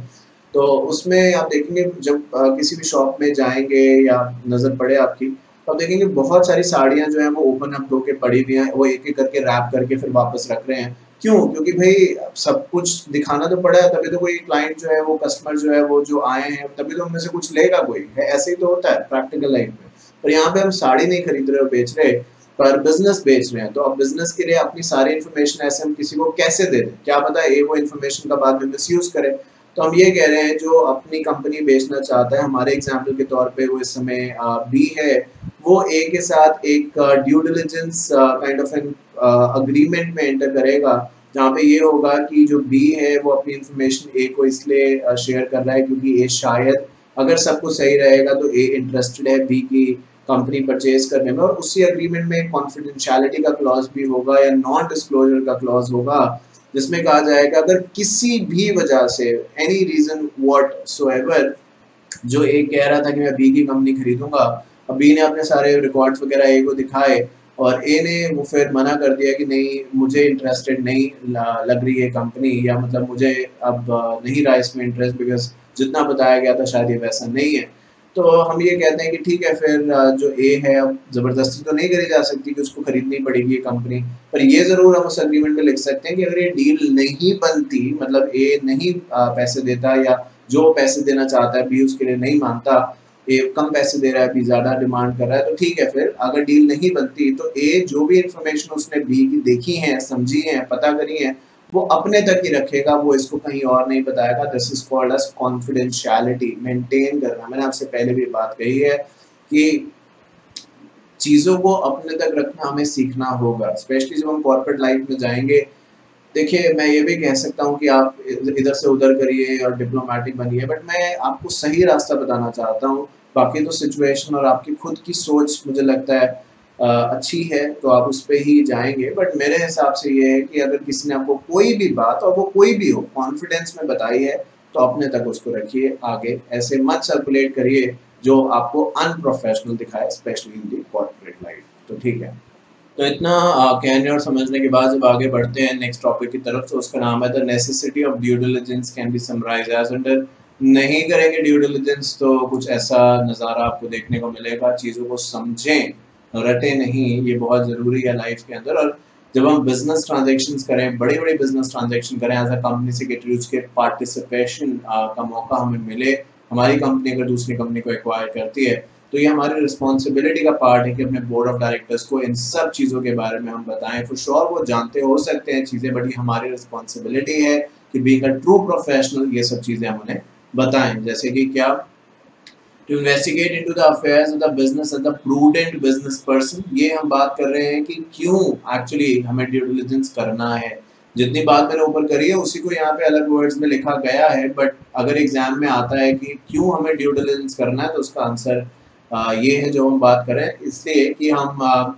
Speaker 1: तो उसमें आप देखेंगे जब किसी भी शॉप में जाएंगे या नज़र पड़े आपकी, तो आप देखेंगे बहुत सारी साड़ियाँ जो हैं वो ओपन अप होके पड़ी हुई हैं, वो एक एक करके रैप करके फिर वापस रख रहे हैं। क्यों? क्योंकि भाई सब कुछ दिखाना तो पड़ा है, तभी तो कोई क्लाइंट जो है, वो कस्टमर जो है, वो जो आए हैं, तभी तो उनमें से कुछ लेगा कोई है। ऐसे ही तो होता है प्रैक्टिकल लाइफ में। पर यहाँ पे हम साड़ी नहीं खरीद रहे और बेच रहे, पर बिजनेस बेच रहे हैं। तो अब बिजनेस के लिए अपनी सारी इन्फॉर्मेशन ऐसे हम किसी को कैसे दे दें, क्या पता ये वो इन्फॉर्मेशन का बाद में मिसयूज करे। तो हम ये कह रहे हैं, जो अपनी कंपनी बेचना चाहता है, हमारे एग्जाम्पल के तौर पे वो इस समय बी है, वो ए के साथ एक due diligence kind of an agreement में एंटर करेगा, जहाँ पे ये होगा कि जो बी है वो अपनी इंफॉर्मेशन ए को इसलिए शेयर कर रहा है क्योंकि ए शायद अगर सब कुछ सही रहेगा तो ए इंटरेस्टेड है बी की कंपनी परचेज करने में, और उसी एग्रीमेंट में कॉन्फिडेंशियलिटी का क्लॉज भी होगा या नॉन डिस्क्लोजर का क्लॉज होगा, जिसमें कहा जाएगा अगर किसी भी वजह से एनी रीजन व्हाटसोएवर, जो ए कह रहा था कि मैं बी की कंपनी खरीदूंगा, अब बी ने अपने सारे रिकॉर्ड्स वगैरह ए को दिखाए और ए ने वो फिर मना कर दिया कि नहीं मुझे इंटरेस्टेड नहीं लग रही है कंपनी, या मतलब मुझे अब नहीं रहा इसमें इंटरेस्ट बिकॉज जितना बताया गया था शायद ये वैसा नहीं है, तो हम ये कहते हैं कि ठीक है फिर जो ए है अब ज़बरदस्ती तो नहीं करी जा सकती कि उसको खरीदनी पड़ेगी ये कंपनी, पर ये ज़रूर हम उस एग्रीमेंट में लिख सकते हैं कि अगर ये डील नहीं बनती, मतलब ए नहीं पैसे देता या जो पैसे देना चाहता है बी उसके लिए नहीं मानता, ए कम पैसे दे रहा है बी ज़्यादा डिमांड कर रहा है, तो ठीक है फिर अगर डील नहीं बनती तो ए जो भी इंफॉर्मेशन उसने बी की देखी है, समझी है, पता करी है, वो अपने तक ही रखेगा, वो इसको कहीं और नहीं बताएगा। This is called as confidentiality, maintain करना। मैंने आपसे पहले भी बात कही है कि चीज़ों को अपने तक रखना हमें सीखना होगा, स्पेशली जब हम कॉर्पोरेट लाइफ में जाएंगे। देखिए मैं ये भी कह सकता हूँ कि आप इधर से उधर करिए और डिप्लोमेटिक बनिए, बट मैं आपको सही रास्ता बताना चाहता हूँ। बाकी तो सिचुएशन और आपकी खुद की सोच मुझे लगता है अच्छी है तो आप उस पर ही जाएंगे, बट मेरे हिसाब से ये है कि अगर किसी ने आपको कोई भी बात, और वो कोई भी हो, कॉन्फिडेंस में बताई है तो अपने तक उसको रखिए, आगे ऐसे मत सर्कुलेट करिए जो आपको अनप्रोफेशनल दिखाए, specially in the corporate life. तो ठीक है, तो इतना कहने और समझने के बाद जब आगे बढ़ते हैं नेक्स्ट टॉपिक की तरफ, तो उसका नाम है the necessity of due diligence can be summarized as under. नहीं करेंगे ड्यू डिलिजेंस तो कुछ ऐसा नज़ारा आपको देखने को मिलेगा, चीज़ों को समझें, रटे नहीं, ये बहुत ज़रूरी है लाइफ के अंदर। और जब हम बिजनेस ट्रांजेक्शन करें, बड़े बड़े बिजनेस ट्रांजेक्शन करें, एज अ कंपनी सेक्रेटरी उसके पार्टिसिपेशन का मौका हमें मिले, हमारी कंपनी अगर दूसरी कंपनी को एक्वायर करती है, तो ये हमारी रिस्पॉन्सिबिलिटी का पार्ट है कि अपने बोर्ड ऑफ डायरेक्टर्स को इन सब चीज़ों के बारे में हम बताएं। फॉर श्योर वो जानते हो सकते हैं चीज़ें, बट ये हमारी रिस्पॉन्सिबिलिटी है कि बीइंग अ ट्रू प्रोफेशनल ये सब चीज़ें हम उन्हें बताएं। जैसे कि क्या, to investigate into the affairs of the business as a prudent business person. ये हम बात कर रहे हैं कि क्यों एक्चुअली हमें ड्यू डिलिजेंस करना है। जितनी बात मैंने ऊपर करी है उसी को यहाँ पे अलग वर्ड्स में लिखा गया है, बट अगर एग्जाम में आता है कि क्यों हमें ड्यू डिलिजेंस करना है, तो उसका आंसर ये है जो हम बात करें, इसलिए कि हम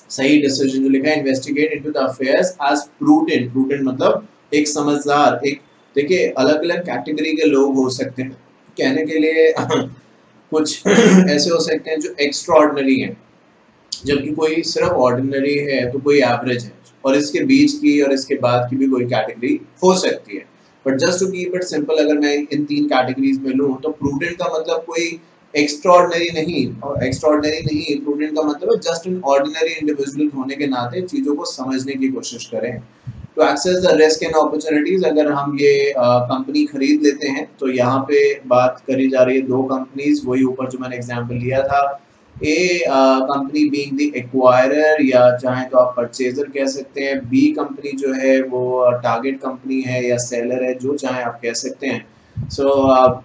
Speaker 1: सही डिसीजन जो लिखा है, investigate into the affairs as prudent. Prudent मतलब एक समझदार, एक, देखिए अलग अलग कैटेगरी के लोग हो सकते हैं, कहने के लिए कुछ ऐसे हो सकते हैं जो एक्स्ट्राऑर्डिनरी हैं, जबकि कोई सिर्फ ऑर्डिनरी है, तो कोई एवरेज है, और इसके बीच की और इसके बाद की भी कोई कैटेगरी हो सकती है। But just to keep it simple, अगर मैं इन तीन कैटेगरीज में लूँ, तो प्रूडेंट का मतलब कोई एक्स्ट्राऑर्डिनरी नहीं, और एक्स्ट्राऑर्डिनरी नहीं, प्रूडेंट का मतलब जस्ट एन ऑर्डिनरी इंडिविजुअल होने के नाते चीज़ों को समझने की कोशिश करें। To access the risk and opportunities, अगर हम ये कंपनी खरीद लेते हैं, तो यहाँ पे बात करी जा रही है दो कंपनीज, वही ऊपर जो मैंने एग्जांपल लिया था। ए कंपनी बीइंग द एक्वायरर, या चाहे तो आप परचेजर कह सकते हैं। बी कंपनी जो है वो टारगेट कंपनी है या सेलर है, जो चाहे आप कह सकते हैं। सो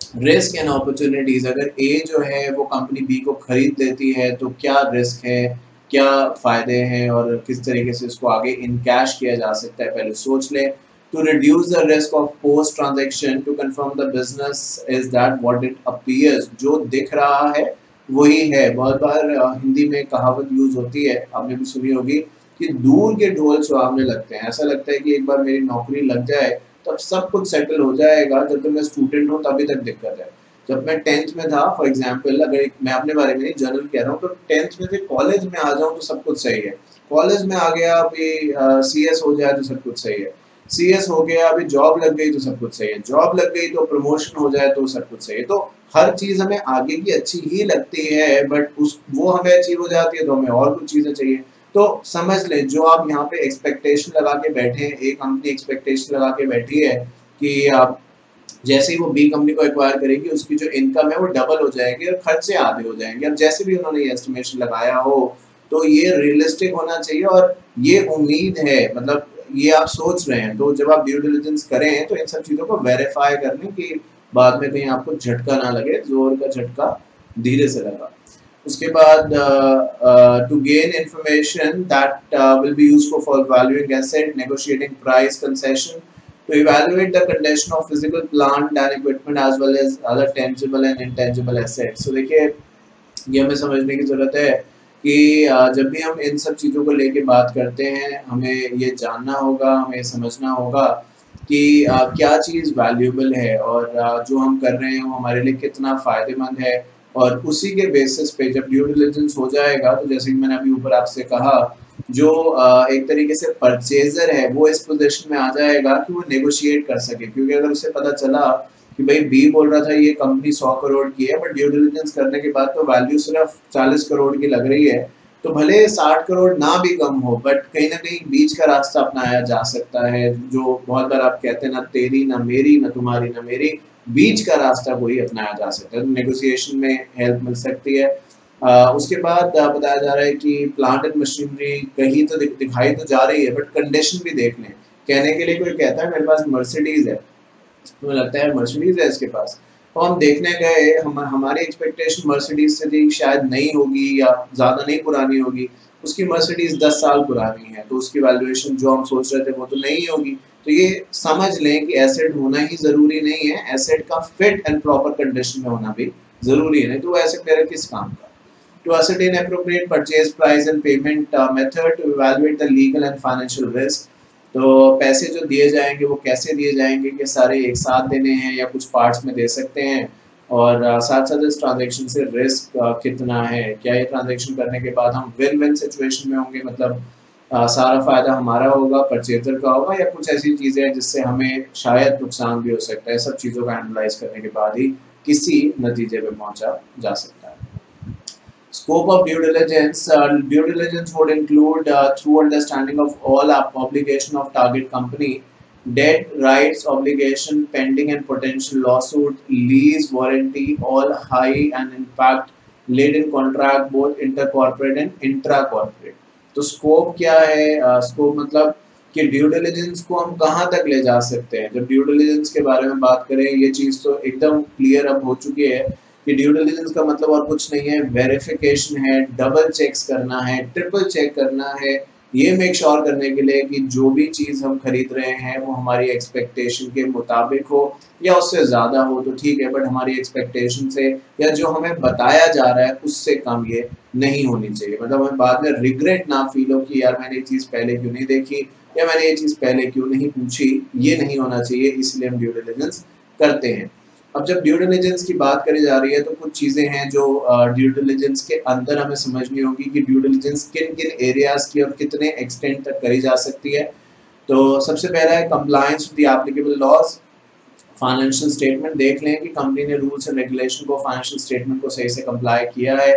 Speaker 1: रिस्क एंड अपॉर्चुनिटीज, अगर ए जो है वो कंपनी बी को खरीद लेती है तो क्या रिस्क है, क्या फ़ायदे हैं, और किस तरीके से इसको आगे इन कैश किया जा सकता है, पहले सोच लें। To reduce the risk of post transaction to confirm the business is that what it appears, जो दिख रहा है वही है। बहुत बार हिंदी में कहावत यूज होती है, आपने भी सुनी होगी, कि दूर के ढोल सुहावने लगते हैं। ऐसा लगता है कि एक बार मेरी नौकरी लग जाए तब सब कुछ सेटल हो जाएगा, जब तक मैं स्टूडेंट हूँ तभी तक दिक्कत है। जब मैं 10th में था, फॉर एग्जांपल, अगर मैं अपने बारे में नहीं जनरल कह रहा हूँ, तो 10th में से कॉलेज में आ जाऊँ तो सब कुछ सही है। कॉलेज में आ गया, अभी CS हो जाए तो सब कुछ सही है। CS हो गया, अभी जॉब लग गई तो सब कुछ सही है। जॉब लग गई तो प्रमोशन हो जाए तो सब कुछ सही है। तो हर चीज़ हमें आगे की अच्छी ही लगती है, बट वो हमें अचीव हो जाती है तो हमें और कुछ चीज़ें चाहिए। तो समझ लें, जो आप यहाँ पे एक्सपेक्टेशन लगा के बैठे हैं, एक कंपनी एक्सपेक्टेशन लगा के बैठी है कि आप जैसे ही वो बी कंपनी को एक्वायर करेगी, उसकी जो इनकम है वो डबल हो जाएगी और खर्चे आधे हो जाएंगे। अब जैसे भी उन्होंने ये एस्टिमेशन लगाया हो, तो ये रियलिस्टिक होना चाहिए, और ये उम्मीद है, मतलब ये आप सोच रहे हैं, तो जब आप ड्यू डिलिजेंस करें तो इन सब चीज़ों को वेरीफाई कर लें कि बाद में कहीं आपको झटका ना लगे, जोर का झटका धीरे से लगा। उसके बाद to gain information that will be used for valuing asset, negotiating price concession, to evaluate the condition of physical plant and equipment as well as other tangible and intangible assets. So देखिए ये हमें समझने की ज़रूरत है कि जब भी हम इन सब चीज़ों को लेके बात करते हैं, हमें ये जानना होगा, हमें समझना होगा कि क्या चीज़ वैल्यूएबल है और जो हम कर रहे हैं वो हमारे लिए कितना फ़ायदेमंद है। और उसी के बेसिस पे जब ड्यू डिलिजेंस हो जाएगा, तो जैसे कि मैंने अभी ऊपर आपसे कहा, जो एक तरीके से परचेजर है वो इस पोजीशन में आ जाएगा कि वो नेगोशिएट कर सके, क्योंकि अगर उसे पता चला कि भाई बी बोल रहा था ये कंपनी 100 करोड़ की है, बट ड्यू डिलिजेंस करने के बाद तो वैल्यू सिर्फ 40 करोड़ की लग रही है, तो भले 60 करोड़ ना भी कम हो, बट कहीं ना कहीं बीच का रास्ता अपनाया जा सकता है। जो बहुत बार आप कहते हैं ना तेरी ना मेरी ना तुम्हारी ना मेरी, बीच का रास्ता कोई अपनाया जा सकता है, तो नेगोशिएशन में हेल्प मिल सकती है। उसके बाद बताया जा रहा है कि प्लांट एंड मशीनरी कहीं तो दिखाई तो जा रही है, बट कंडीशन भी देख लें। कहने के लिए कोई कहता है मेरे पास मर्सिडीज है, तो लगता है मर्सिडीज है इसके पास, तो हम देखने गए, हमारी एक्सपेक्टेशन मर्सिडीज से थी शायद नहीं होगी या ज़्यादा नहीं पुरानी होगी, उसकी मर्सिडीज 10 साल पुरानी है, तो उसकी वैल्यूएशन जो हम सोच रहे थे वो तो नहीं होगी। तो ये समझ लें कि एसेट होना ही ज़रूरी नहीं है, एसेट का फिट एंड प्रॉपर कंडीशन में होना भी ज़रूरी है, नहीं तो एसेट मेरा किस काम का। To ascertain appropriate purchase price and payment method to evaluate the legal and financial risk। तो पैसे जो दिए जाएंगे वो कैसे दिए जाएंगे, कि सारे एक साथ देने हैं या कुछ पार्ट्स में दे सकते हैं, और साथ साथ इस ट्रांजैक्शन से रिस्क कितना है, क्या ये ट्रांजैक्शन करने के बाद हम विन विन सिचुएशन में होंगे, मतलब सारा फायदा हमारा होगा, परचेजर का होगा, या कुछ ऐसी चीज़ें हैं जिससे हमें शायद नुकसान भी हो सकता है। सब चीज़ों का एनालाइज करने के बाद ही किसी नतीजे पे पहुंचा जा सकता है। Scope of due diligence. Due diligence would include through understanding of all obligation of target company, debt, rights, obligation, pending and potential lawsuit, lease, warranty, all high and impact laden contract, both intercorporate and intra-corporate। तो scope क्या है? Scope मतलब कि due diligence को हम कहाँ तक ले जा सकते हैं। जब ड्यू डिलिजेंस के बारे में बात करें, ये चीज़ तो एकदम क्लियर अब हो चुकी है कि ड्यू डिलिजेंस का मतलब और कुछ नहीं है, वेरिफिकेशन है, डबल चेक्स करना है, ट्रिपल चेक करना है, ये मेक श्योर करने के लिए कि जो भी चीज़ हम खरीद रहे हैं वो हमारी एक्सपेक्टेशन के मुताबिक हो या उससे ज़्यादा हो तो ठीक है, बट हमारी एक्सपेक्टेशन से या जो हमें बताया जा रहा है उससे कम ये नहीं होनी चाहिए। मतलब हमें बाद में रिग्रेट ना फील हो कि यार मैंने ये चीज़ पहले क्यों नहीं देखी या मैंने ये चीज़ पहले क्यों नहीं पूछी, ये नहीं होना चाहिए, इसलिए हम ड्यू डिलिजेंस करते हैं। अब जब ड्यू डिलिजेंस की बात करी जा रही है तो कुछ चीज़ें हैं जो ड्यू डिलिजेंस के अंदर हमें समझनी होगी कि ड्यू डिलिजेंस किन किन एरियाज की और कितने एक्सटेंट तक करी जा सकती है। तो सबसे पहला है compliance with the applicable laws. Financial statement देख लें कि कंपनी ने रूल्स एंड रेगुलेशन को, फाइनेंशियल स्टेटमेंट को सही से कंप्लाई किया है,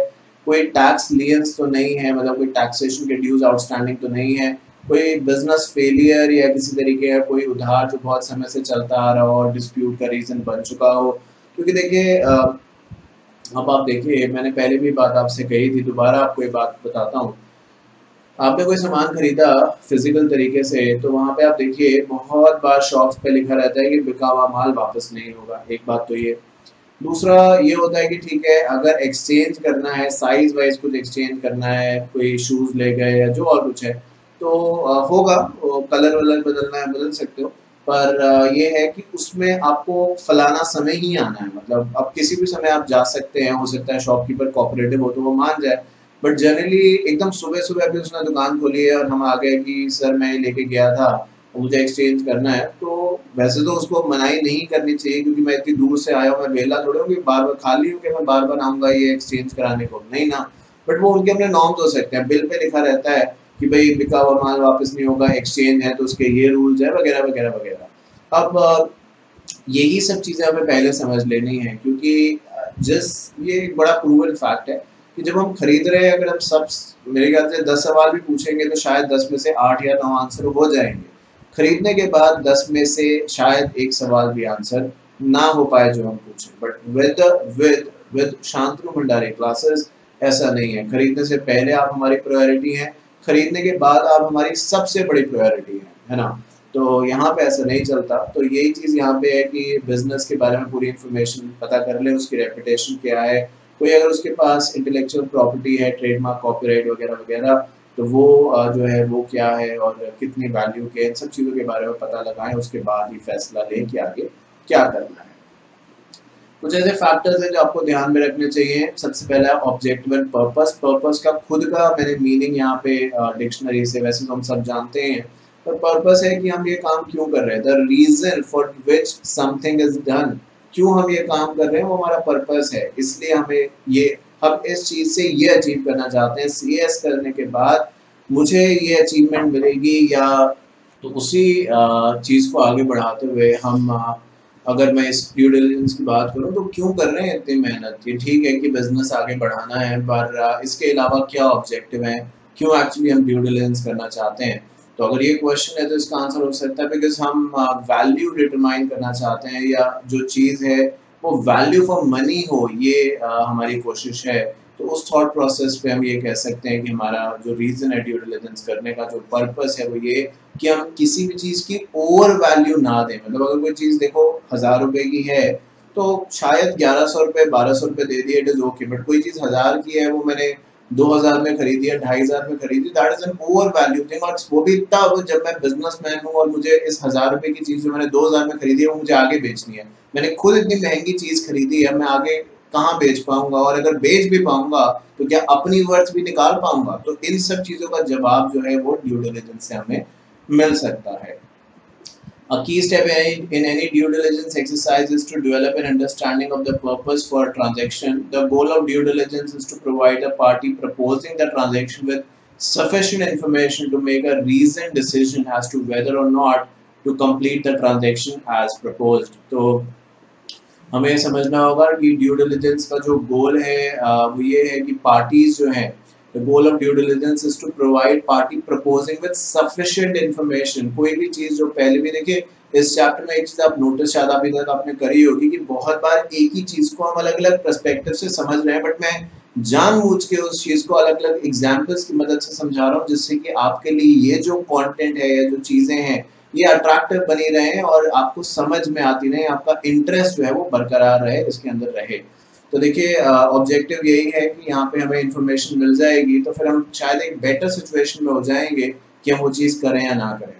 Speaker 1: कोई टैक्स लियंस तो नहीं है, मतलब कोई टैक्सेशन के ड्यूज आउटस्टैंडिंग तो नहीं है, कोई बिजनेस फेलियर या किसी तरीके का कोई उधार जो बहुत समय से चलता आ रहा हो और डिस्प्यूट का रीज़न बन चुका हो। क्योंकि देखिए अब आप देखिए, मैंने पहले भी बात आपसे कही थी, दोबारा आपको ये बात बताता हूँ। आपने कोई सामान खरीदा फिजिकल तरीके से, तो वहाँ पे आप देखिए बहुत बार शॉप्स पे लिखा रहता है कि बिका हुआ माल वापस नहीं होगा। एक बात तो ये, दूसरा ये होता है कि ठीक है अगर एक्सचेंज करना है, साइज वाइज कुछ एक्सचेंज करना है, कोई शूज़ ले गए या जो और कुछ है तो होगा, कलर वलर बदलना है बदल सकते हो, पर ये है कि उसमें आपको फलाना समय ही आना है। मतलब अब किसी भी समय आप जा सकते हैं, हो सकता है शॉपकीपर कोऑपरेटिव हो तो वो मान जाए, बट जनरली एकदम सुबह सुबह अभी उसने दुकान खोली है और हम आ गए कि सर मैं लेके गया था मुझे एक्सचेंज करना है, तो वैसे तो उसको मनाही नहीं करनी चाहिए क्योंकि मैं इतनी दूर से आया हूँ, मैं वेला थोड़ा हूँ कि बार बार खाली हूँ कि मैं बार बार आऊँगा ये एक्सचेंज कराने को, नहीं ना। बट वो उनके अपने नॉर्म्स हो सकते हैं, बिल पे लिखा रहता है कि भाई बिका हुआ माल वापस नहीं होगा, एक्सचेंज है तो उसके ये रूल्स है वगैरह वगैरह वगैरह। अब यही सब चीज़ें हमें पहले समझ लेनी है क्योंकि ये एक बड़ा प्रूवन फैक्ट है कि जब हम खरीद रहे हैं, अगर हम सब मेरे ख्याल से 10 सवाल भी पूछेंगे तो शायद 10 में से 8 या 9 आंसर हो जाएंगे। खरीदने के बाद 10 में से शायद एक सवाल भी आंसर ना हो पाए जो हम पूछें, but with Shantanu Bhandari classes ऐसा नहीं है। खरीदने से पहले आप हमारी प्रायोरिटी हैं, खरीदने के बाद आप हमारी सबसे बड़ी प्रायोरिटी है ना। तो यहाँ पे ऐसा नहीं चलता। तो यही चीज़ यहाँ पे है कि बिजनेस के बारे में पूरी इन्फॉर्मेशन पता कर ले, उसकी रेपुटेशन क्या है, कोई अगर उसके पास इंटेलेक्चुअल प्रॉपर्टी है, ट्रेडमार्क, कॉपीराइट वगैरह वगैरह, तो वो जो है वो क्या है और कितनी वैल्यू के, इन सब चीज़ों के बारे में पता लगाएं, उसके बाद ही फैसला लें कि आगे क्या करना है। कुछ ऐसे फैक्टर्स हैं जो आपको ध्यान में रखने चाहिए। सबसे पहला ऑब्जेक्टिव एंड पर्पस। पर्पस का खुद का मैंने मीनिंग यहाँ पे डिक्शनरी से, वैसे तो हम सब जानते हैं, पर पर्पस है कि हम ये काम क्यों कर रहे हैं, the reason for which something is done. क्यों हम ये काम कर रहे हैं वो हमारा पर्पस है, इसलिए हमें ये, हम इस चीज से ये अचीव करना चाहते हैं, CS करने के बाद मुझे ये अचीवमेंट मिलेगी, या तो उसी चीज को आगे बढ़ाते हुए हम अगर मैं इस ड्यू डिलिजेंस की बात करूं तो क्यों कर रहे हैं इतनी मेहनत। ये ठीक है कि बिजनेस आगे बढ़ाना है, पर इसके अलावा क्या ऑब्जेक्टिव है, क्यों एक्चुअली हम ड्यू डिलिजेंस करना चाहते हैं। तो अगर ये क्वेश्चन है तो इसका आंसर हो सकता है बिकॉज हम वैल्यू डिटरमाइन करना चाहते हैं, या जो चीज़ है वो वैल्यू फॉर मनी हो, ये हमारी कोशिश है। तो उस थॉट प्रोसेस पे हम ये कह सकते हैं कि हमारा जो रीज़न है ड्यू डिलिजेंस करने का, जो पर्पस है वो ये कि हम किसी भी चीज़ की ओवर वैल्यू ना दें। मतलब अगर कोई चीज़ देखो 1000 रुपए की है तो शायद 1100 रुपए 1200 रुपए दे दिए, इट इज ओके, बट कोई चीज़ 1000 की है वो मैंने 2000 में खरीदी है, 2500 में खरीदी, that is an over value thing. और वो भी तब जब मैं बिजनेसमैन हूँ और मुझे इस 1000 रुपए की चीज़ जो मैंने 2000 में खरीदी है वो मुझे आगे बेचनी है। मैंने खुद इतनी महंगी चीज़ खरीदी है, मैं आगे कहाँ बेच पाऊंगा, और अगर बेच भी पाऊंगा तो क्या अपनी वर्थ भी निकाल पाऊंगा। तो इन सब चीज़ों का जवाब जो है वो ड्यू डिलिजेंस से हमें मिल सकता है। A key step in any due diligence exercise is to develop an understanding of the purpose for a transaction. The goal of due diligence is to provide a party proposing the transaction with sufficient information to make a reasoned decision as to whether or not to complete the transaction as proposed. तो हमें समझना होगा कि due diligence का जो गोल है वो ये है कि पार्टीज जो हैं, the goal of due diligence is to provide party proposing with sufficient information। कोई भी चीज़ जो पहले भी देखिए इस चैप्टर में एक चीज़ आप नोटिस शायद अभी तक आपने करी होगी कि बहुत बार एक ही चीज़ को हम अलग अलग पर्सपेक्टिव से समझ रहे हैं, बट मैं जानबूझ के उस चीज़ को अलग अलग एग्जाम्पल्स की मदद से समझा रहा हूँ, जिससे कि आपके लिए ये जो कंटेंट है या जो चीज़ें हैं ये अट्रैक्टिव बनी रहे और आपको समझ में आती रहे, आपका इंटरेस्ट जो है वो बरकरार रहे, इसके अंदर रहे। तो देखिए ऑब्जेक्टिव यही है कि यहाँ पे हमें इंफॉर्मेशन मिल जाएगी तो फिर हम शायद एक बेटर सिचुएशन में हो जाएंगे कि हम वो चीज़ करें या ना करें।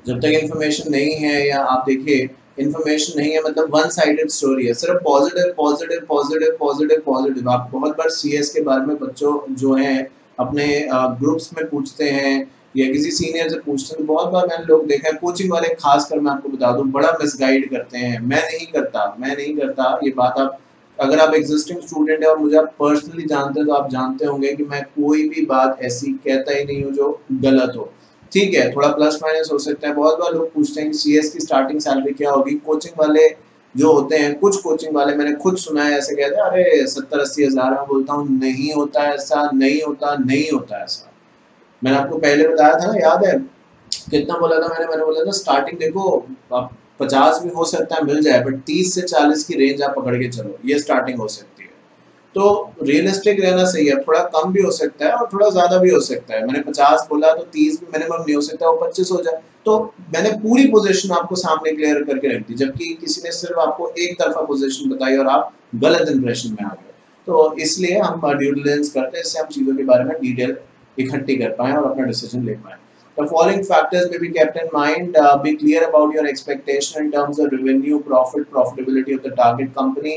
Speaker 1: जब तक इंफॉर्मेशन नहीं है, या आप देखिए इंफॉर्मेशन नहीं है मतलब वन साइडेड स्टोरी है, सिर्फ positive positive positive positive positive. आप बहुत बार CS के बारे में बच्चों जो हैं अपने ग्रुप्स में पूछते हैं या किसी सीनियर से पूछते हैं, बहुत बार मैंने लोग देखा है, कोचिंग वाले खासकर मैं आपको बता दूं बड़ा मिसगाइड करते हैं। मैं नहीं करता ये बात। आप अगर आप एग्जिस्टिंग स्टूडेंट है और मुझे आप पर्सनली जानते हैं तो आप जानते होंगे कि मैं कोई भी बात ऐसी कहता ही नहीं हूँ जो गलत हो। ठीक है, थोड़ा प्लस माइनस हो सकता है। बहुत बार लोग पूछते हैं कि CS की स्टार्टिंग सैलरी क्या होगी। कोचिंग वाले जो होते हैं, कुछ कोचिंग वाले मैंने खुद सुना है ऐसे कहते हैं, अरे 70-80 हज़ार। मैं बोलता हूँ नहीं होता ऐसा, नहीं होता ऐसा। मैंने आपको पहले बताया था ना, याद है कितना बोला था मैंने बोला था स्टार्टिंग देखो आप 50 भी हो सकता है मिल जाए, बट 30 से 40 की रेंज आप पकड़ के चलो, ये स्टार्टिंग हो सकती है। तो रियलिस्टिक रहना सही है, थोड़ा कम भी हो सकता है और थोड़ा ज्यादा भी हो सकता है। मैंने 50 बोला तो 30 भी मिनिमम नहीं हो सकता, वो 25 हो जाए। तो मैंने पूरी पोजीशन आपको सामने क्लियर करके रख दी, जबकि किसी ने सिर्फ आपको एक तरफा पोजीशन बताई और आप गलत इंप्रेशन में आ गए। तो इसलिए हम ड्यू डिलिजेंस करते हैं, इससे हम चीज़ों के बारे में डिटेल इकट्ठी कर पाएँ और अपना डिसीजन ले पाएँ। The following factors may be kept in mind. Be clear about your expectation in terms of revenue, profitability of the target company.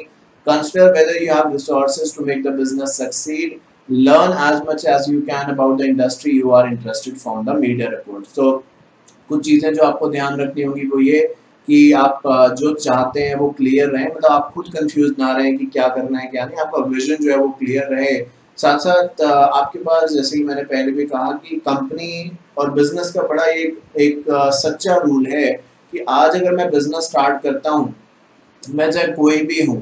Speaker 1: Consider whether you have resources to make the business succeed. Learn as much as you can about the industry you are interested from the media reports. So, कुछ चीज़ें जो आपको ध्यान रखनी होगी वो ये कि आप जो चाहते हैं वो क्लियर रहें, मतलब आप खुद कंफ्यूज ना रहें कि क्या करना है क्या नहीं। आपका विजन जो है वो क्लियर रहे। साथ साथ आपके पास, जैसे कि मैंने पहले भी कहा कि कंपनी और बिजनेस का बड़ा एक सच्चा रूल है कि आज अगर मैं बिजनेस स्टार्ट करता हूँ, मैं चाहे कोई भी हूँ,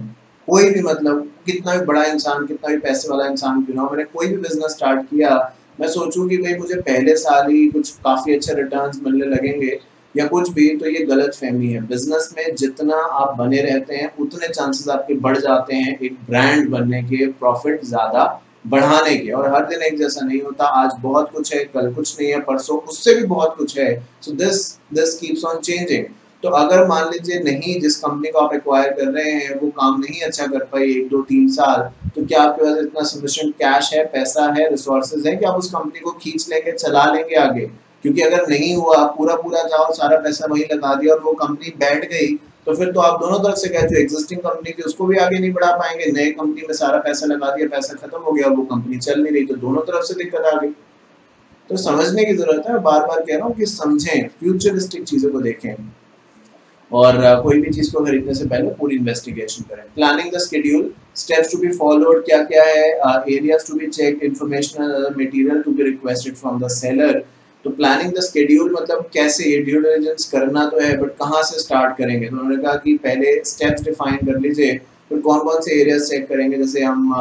Speaker 1: कोई भी मतलब कितना भी बड़ा इंसान, कितना भी पैसे वाला इंसान क्यों ना हो, मैंने कोई भी बिजनेस स्टार्ट किया, मैं सोचूं कि भाई मुझे पहले साल ही कुछ काफ़ी अच्छे रिटर्न्स मिलने लगेंगे या कुछ भी, तो ये गलत फहमी है। बिजनेस में जितना आप बने रहते हैं उतने चांसेस आपके बढ़ जाते हैं एक ब्रांड बनने के, प्रॉफिट ज़्यादा बढ़ाने के। और हर दिन एक जैसा नहीं होता, आज बहुत कुछ है, कल कुछ नहीं है, परसों उससे भी बहुत कुछ है। So this keeps on changing. तो अगर मान लीजिए नहीं, जिस कंपनी को आप एक्वायर कर रहे हैं वो काम नहीं अच्छा कर पाई 1 2 3 साल, तो क्या आपके पास इतना सफिशिएंट कैश है, पैसा है, रिसोर्सेज है कि आप उस कंपनी को खींच लेंगे, चला लेंगे आगे? क्योंकि अगर नहीं हुआ, पूरा पूरा जाओ सारा पैसा वहीं लगा दिया और वो कंपनी बैठ गई, तो फिर तो आप दोनों तरफ से क्या, जो एग्जिस्टिंग कंपनी थी उसको भी आगे नहीं बढ़ा पाएंगे, नए कंपनी में सारा पैसा लगा दिया, पैसा खत्म हो गया और वो कंपनी चल नहीं रही, तो दोनों तरफ से दिक्कत आ गई। तो समझने की जरूरत है, बार बार कह रहा हूँ कि समझें, फ्यूचरिस्टिक चीजों को देखें और कोई भी चीज को खरीदने से पहले पूरी इन्वेस्टिगेशन करें। Planning the schedule, steps to be followed क्या क्या है, areas to be check, information material to be requested from the seller. तो प्लानिंग द शेड्यूल मतलब कैसे, ये ड्यू डिलिजेंस करना तो है, बट कहाँ से स्टार्ट करेंगे? तो उन्होंने कहा कि पहले स्टेप्स डिफाइन कर लीजिए, फिर कौन कौन से एरियाज चेक करेंगे, जैसे हम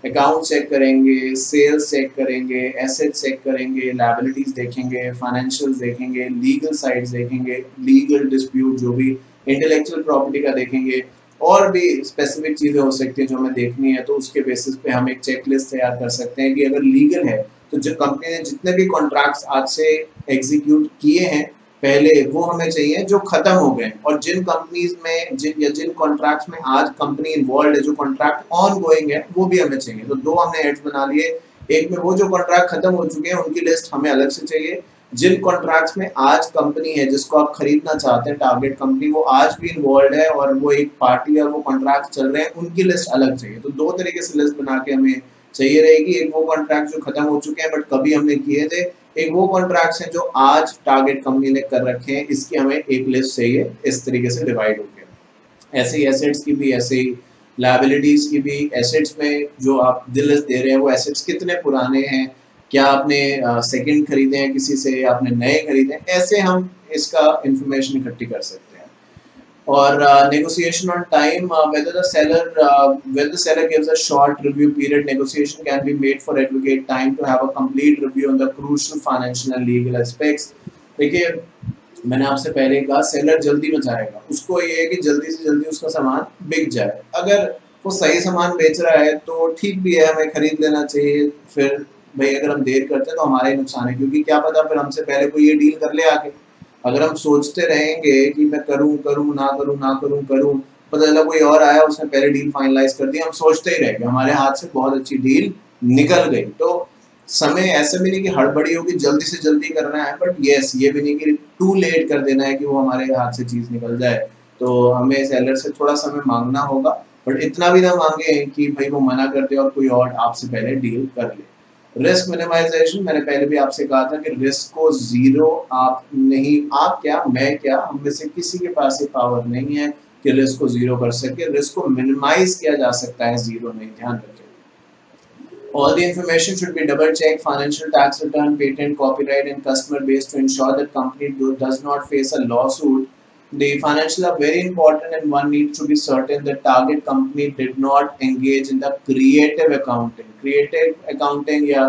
Speaker 1: अकाउंट चेक करेंगे, सेल्स चेक करेंगे, एसेट्स चेक करेंगे, लायबिलिटीज देखेंगे, फाइनेंशियल्स देखेंगे, लीगल साइड्स देखेंगे, लीगल डिस्प्यूट जो भी इंटेलेक्चुअल प्रॉपर्टी का देखेंगे, और भी स्पेसिफिक चीजें हो सकती है जो हमें देखनी है। तो उसके बेसिस पे हम एक चेकलिस्ट तैयार कर सकते हैं कि अगर लीगल है तो जो कंपनी ने जितने भी कॉन्ट्रैक्ट्स आज से एग्जीक्यूट किए हैं पहले, वो हमें चाहिए जो खत्म हो गए, और जिन कंपनीज में जिन कॉन्ट्रैक्ट्स में आज कंपनी इन्वॉल्व है, जो कॉन्ट्रैक्ट ऑन गोइंग है, वो भी हमें चाहिए। तो दो हमने हेड्स बना लिए, एक में वो जो कॉन्ट्रैक्ट खत्म हो चुके हैं उनकी लिस्ट हमें अलग से चाहिए, जिन कॉन्ट्रैक्ट्स में आज कंपनी है जिसको आप खरीदना चाहते हैं, टारगेट कंपनी, वो आज भी इन्वॉल्व है और वो एक पार्टी और वो कॉन्ट्रैक्ट चल रहे हैं, उनकी लिस्ट अलग चाहिए। तो दो तरीके से लिस्ट बना के हमें चाहिए रहेगी, एक वो कॉन्ट्रैक्ट जो खत्म हो चुके हैं बट कभी हमने किए थे, एक वो कॉन्ट्रैक्ट्स हैं जो आज टारगेट कंपनी ने कर रखे हैं, इसकी हमें एक लिस्ट चाहिए। इस तरीके से डिवाइड हो गया। ऐसे ही एसेट्स की भी, ऐसे ही लायबिलिटीज की भी। एसेट्स में जो आप लिस्ट दे रहे हैं वो एसेट्स कितने पुराने हैं, क्या आपने सेकंड खरीदे हैं किसी से, आपने नए खरीदे हैं, ऐसे हम इसका इंफॉर्मेशन इकट्ठी कर सकते हैं। और negotiation on time, whether the seller gives a short review period, negotiation can be made for advocate time to have a complete review on the crucial financial and legal aspects। देखिए, मैंने आपसे पहले कहा सेलर जल्दी में चाहेगा, उसको ये है कि जल्दी से जल्दी उसका सामान बिक जाए। अगर वो सही सामान बेच रहा है तो ठीक भी है, हमें खरीद लेना चाहिए। फिर भाई अगर हम देर करते हैं तो हमारा ही नुकसान है, क्योंकि क्या पता फिर हमसे पहले कोई ये डील कर ले आके। अगर हम सोचते रहेंगे कि मैं करूं करूं ना करूं ना करूं करूं, पता चला कोई और आया उसने पहले डील फाइनलाइज कर दी, हम सोचते ही रह गए, हमारे हाथ से बहुत अच्छी डील निकल गई। तो समय ऐसा भी नहीं कि हड़बड़ी होगी, जल्दी से जल्दी करना है, बट यस ये भी नहीं कि टू लेट कर देना है कि वो हमारे हाथ से चीज निकल जाए। तो हमें सेलर से थोड़ा समय मांगना होगा, बट इतना भी ना मांगे कि भाई वो मना कर दे और कोई और आपसे पहले डील कर ले। रिस्क मिनिमाइजेशन, मैंने पहले भी आपसे कहा था कि रिस्क को जीरो आप नहीं, आप क्या मैं क्या, हम में से किसी के पास ये पावर नहीं है कि रिस्क को जीरो कर सके। रिस्क को मिनिमाइज किया जा सकता है, जीरो नहीं, ध्यान रखें। All the information should be double checked, financial, tax return, patent, copyright and customer base to ensure that company does not face a lawsuit. The financial are very important and one needs to be certain that target company did not engage in the creative accounting. Creative accounting या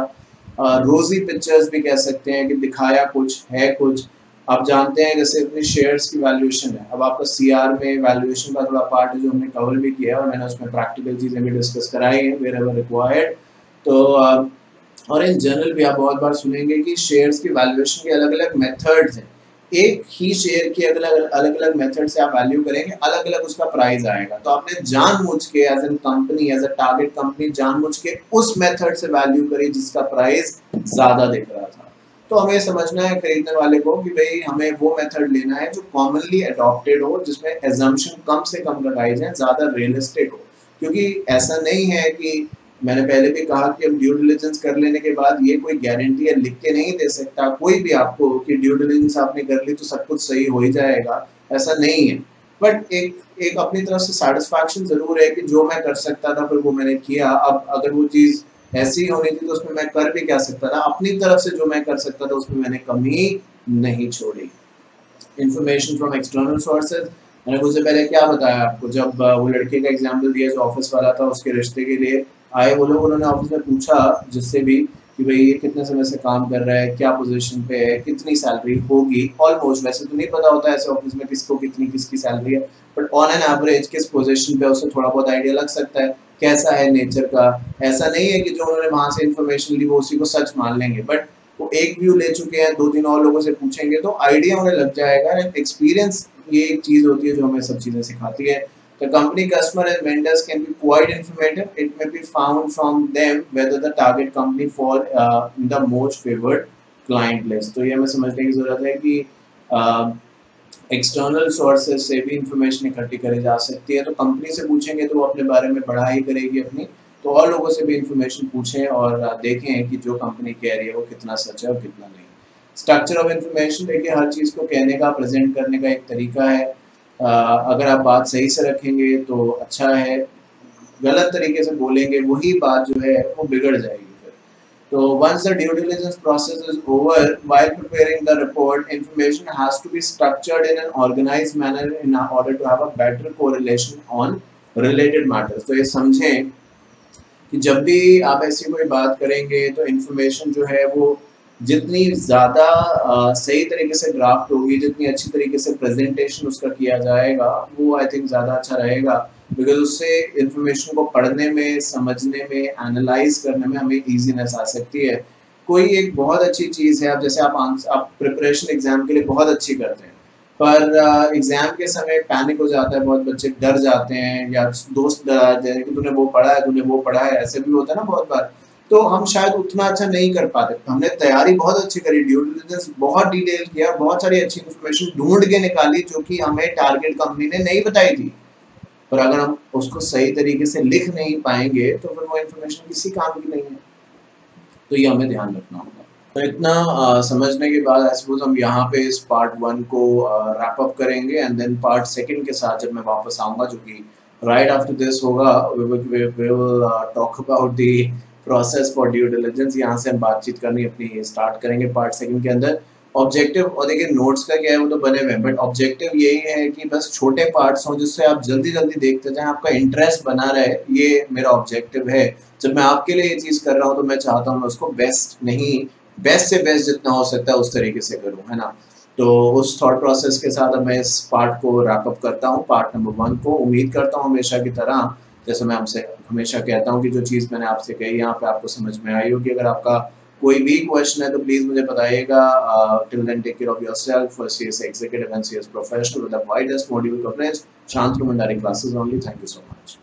Speaker 1: rosy pictures भी कह सकते हैं कि दिखाया कुछ है कुछ। आप जानते हैं जैसे अपने शेयर्स की वैल्यूएशन है, अब आपका सीआर में वैल्यूएशन का थोड़ा पार्ट है जो हमने कवर भी किया है और मैंने उसमें प्रैक्टिकल चीजें भी डिस्कस कराई हैं वेयर एवर रिक्वायर्ड। तो और इन जनरल भी आप बहुत बार सुनेंगे कि शेयर्स की वैल्यूएशन के अलग अलग मेथड्स हैं। एक ही शेयर की अलग अलग मेथड से आप वैल्यू करेंगे, अलग अलग उसका प्राइस आएगा। तो आपने जानबूझ के as an company, as a target company जानबूझ के उस मेथड से वैल्यू करी जिसका प्राइस ज्यादा दिख रहा था। तो हमें समझना है खरीदने वाले को कि भाई हमें वो मेथड लेना है जो कॉमनली अडॉप्टेड हो, जिसमें एजम्पशन कम से कम लगाई जाए, ज्यादा रियलिस्टिक हो। क्योंकि ऐसा नहीं है कि, मैंने पहले भी कहा कि हम ड्यू डिलिजेंस कर लेने के बाद ये कोई गारंटी है लिख के नहीं दे सकता कोई भी आपको कि ड्यू डिलिजेंस आपने कर ली तो सब कुछ सही हो ही जाएगा, ऐसा नहीं है। बट एक अपनी तरफ से सेटिस्फैक्शन जरूर है कि जो मैं कर सकता था फिर वो मैंने किया। अब अगर वो चीज ऐसी ही होनी थी तो उसमें मैं कर भी क्या सकता था, अपनी तरफ से जो मैं कर सकता था उसमें मैंने कमी नहीं छोड़ी। इंफॉर्मेशन फ्रॉम एक्सटर्नल सोर्सेज, मैंने उससे पहले क्या बताया आपको, जब वो लड़के का एग्जाम्पल दिया जो ऑफिस वाला था, उसके रिश्ते के लिए आए वो लोग, उन्होंने ऑफिस में पूछा जिससे भी कि भाई ये कितने समय से काम कर रहा है, क्या पोजीशन पे है, कितनी सैलरी होगी। ऑलमोस्ट, वैसे तो नहीं पता होता ऐसे ऑफिस में किसको कितनी किसकी सैलरी है, बट ऑन एन एवरेज किस पोजीशन पे उससे थोड़ा बहुत आइडिया लग सकता है कैसा है नेचर का। ऐसा नहीं है कि जो उन्होंने वहां से इन्फॉर्मेशन ली वो उसी को सच मान लेंगे, बट वो एक व्यू ले चुके हैं, 2-3 और लोगों से पूछेंगे तो आइडिया उन्हें लग जाएगा। एक्सपीरियंस ये एक चीज़ होती है जो हमें सब चीज़ें सिखाती है। The company, customer and vendors can be quite informative. It may be found from them whether the target company fall in the most favored client list. तो ये हमें समझने की ज़रूरत है कि एक्सटर्नल सोर्सेज से भी इंफॉर्मेशन इकट्ठी करी जा सकती है। तो कंपनी से पूछेंगे तो वो अपने बारे में बढ़ाई करेगी अपनी, तो और लोगों से भी इंफॉर्मेशन पूछें और देखें कि जो कंपनी कह रही है वो कितना सच है और कितना नहीं। स्ट्रक्चर ऑफ इंफॉर्मेशन, देखिए हर चीज़ को कहने का, प्रेजेंट करने का एक तरीका है। अगर आप बात सही से रखेंगे तो अच्छा है, गलत तरीके से बोलेंगे वही बात जो है वो बिगड़ जाएगी फिर। तो once the due diligence process is over, while preparing the report, information has to be structured in an organized manner in order to have a better correlation on related matters। तो ये समझें कि जब भी आप ऐसी कोई बात करेंगे तो इन्फॉर्मेशन जो है वो जितनी ज़्यादा सही तरीके से ड्राफ्ट होगी, जितनी अच्छी तरीके से प्रेजेंटेशन उसका किया जाएगा, वो आई थिंक ज़्यादा अच्छा रहेगा। बिकॉज उससे इन्फॉर्मेशन को पढ़ने में, समझने में, एनालाइज करने में हमें ईजीनेस आ सकती है। कोई एक बहुत अच्छी चीज़ है, अब जैसे आप प्रिपरेशन एग्जाम के लिए बहुत अच्छी करते हैं, पर एग्जाम के समय पैनिक हो जाता है, बहुत बच्चे डर जाते हैं या दोस्त डरा जाते हैं कि तूने वो पढ़ा है, तूने वो पढ़ा है, ऐसे भी होता है ना बहुत बार। तो हम शायद उतना अच्छा नहीं कर पाते। हमने तैयारी बहुत अच्छी करी, ड्यू डिलिजेंस बहुत डिटेल किया, बहुत सारी अच्छी इन्फॉर्मेशन ढूंढ के निकाली जो कि हमें टारगेट कंपनी ने नहीं बताई थी, पर अगर हम उसको सही तरीके से लिख नहीं पाएंगे तो फिर वो इन्फॉर्मेशन किसी काम की नहीं है। तो ये हमें ध्यान रखना होगा। तो इतना समझने के बाद आई सपोज हम यहाँ पे इस पार्ट 1 को रैप अप करेंगे एंड देन पार्ट 2 के साथ जब मैं वापस आऊँगा, जो कि राइट आफ्टर दिस होगा, we will talk about the process for due diligence. यहाँ से हम बातचीत करनी अपनी स्टार्ट करेंगे पार्ट 2 के अंदर। ऑब्जेक्टिव, और देखिए नोट्स का क्या है वो तो बने हुए हैं, बट ऑब्जेक्टिव यही है कि बस छोटे पार्ट्स हों जिससे आप जल्दी जल्दी देखते जाएं, आपका इंटरेस्ट बना रहे, ये मेरा ऑब्जेक्टिव है। जब मैं आपके लिए ये चीज़ कर रहा हूँ तो मैं चाहता हूँ मैं उसको बेस्ट से बेस्ट जितना हो सकता है उस तरीके से करूँ, है ना। तो उस थॉट प्रोसेस के साथ अब मैं इस पार्ट को रैप अप करता हूँ, पार्ट नंबर 1 को। उम्मीद करता हूँ हमेशा की तरह, जैसे मैं आपसे हमेशा कहता हूँ कि जो चीज़ मैंने आपसे कही यहाँ पे आपको समझ में आई होगी। अगर आपका कोई भी क्वेश्चन है तो प्लीज़ मुझे बताइएगा। Till then take care of yourself, CS executive and CS professional with the widest module coverage, Shantanu Bhandari classes only. Thank you so much.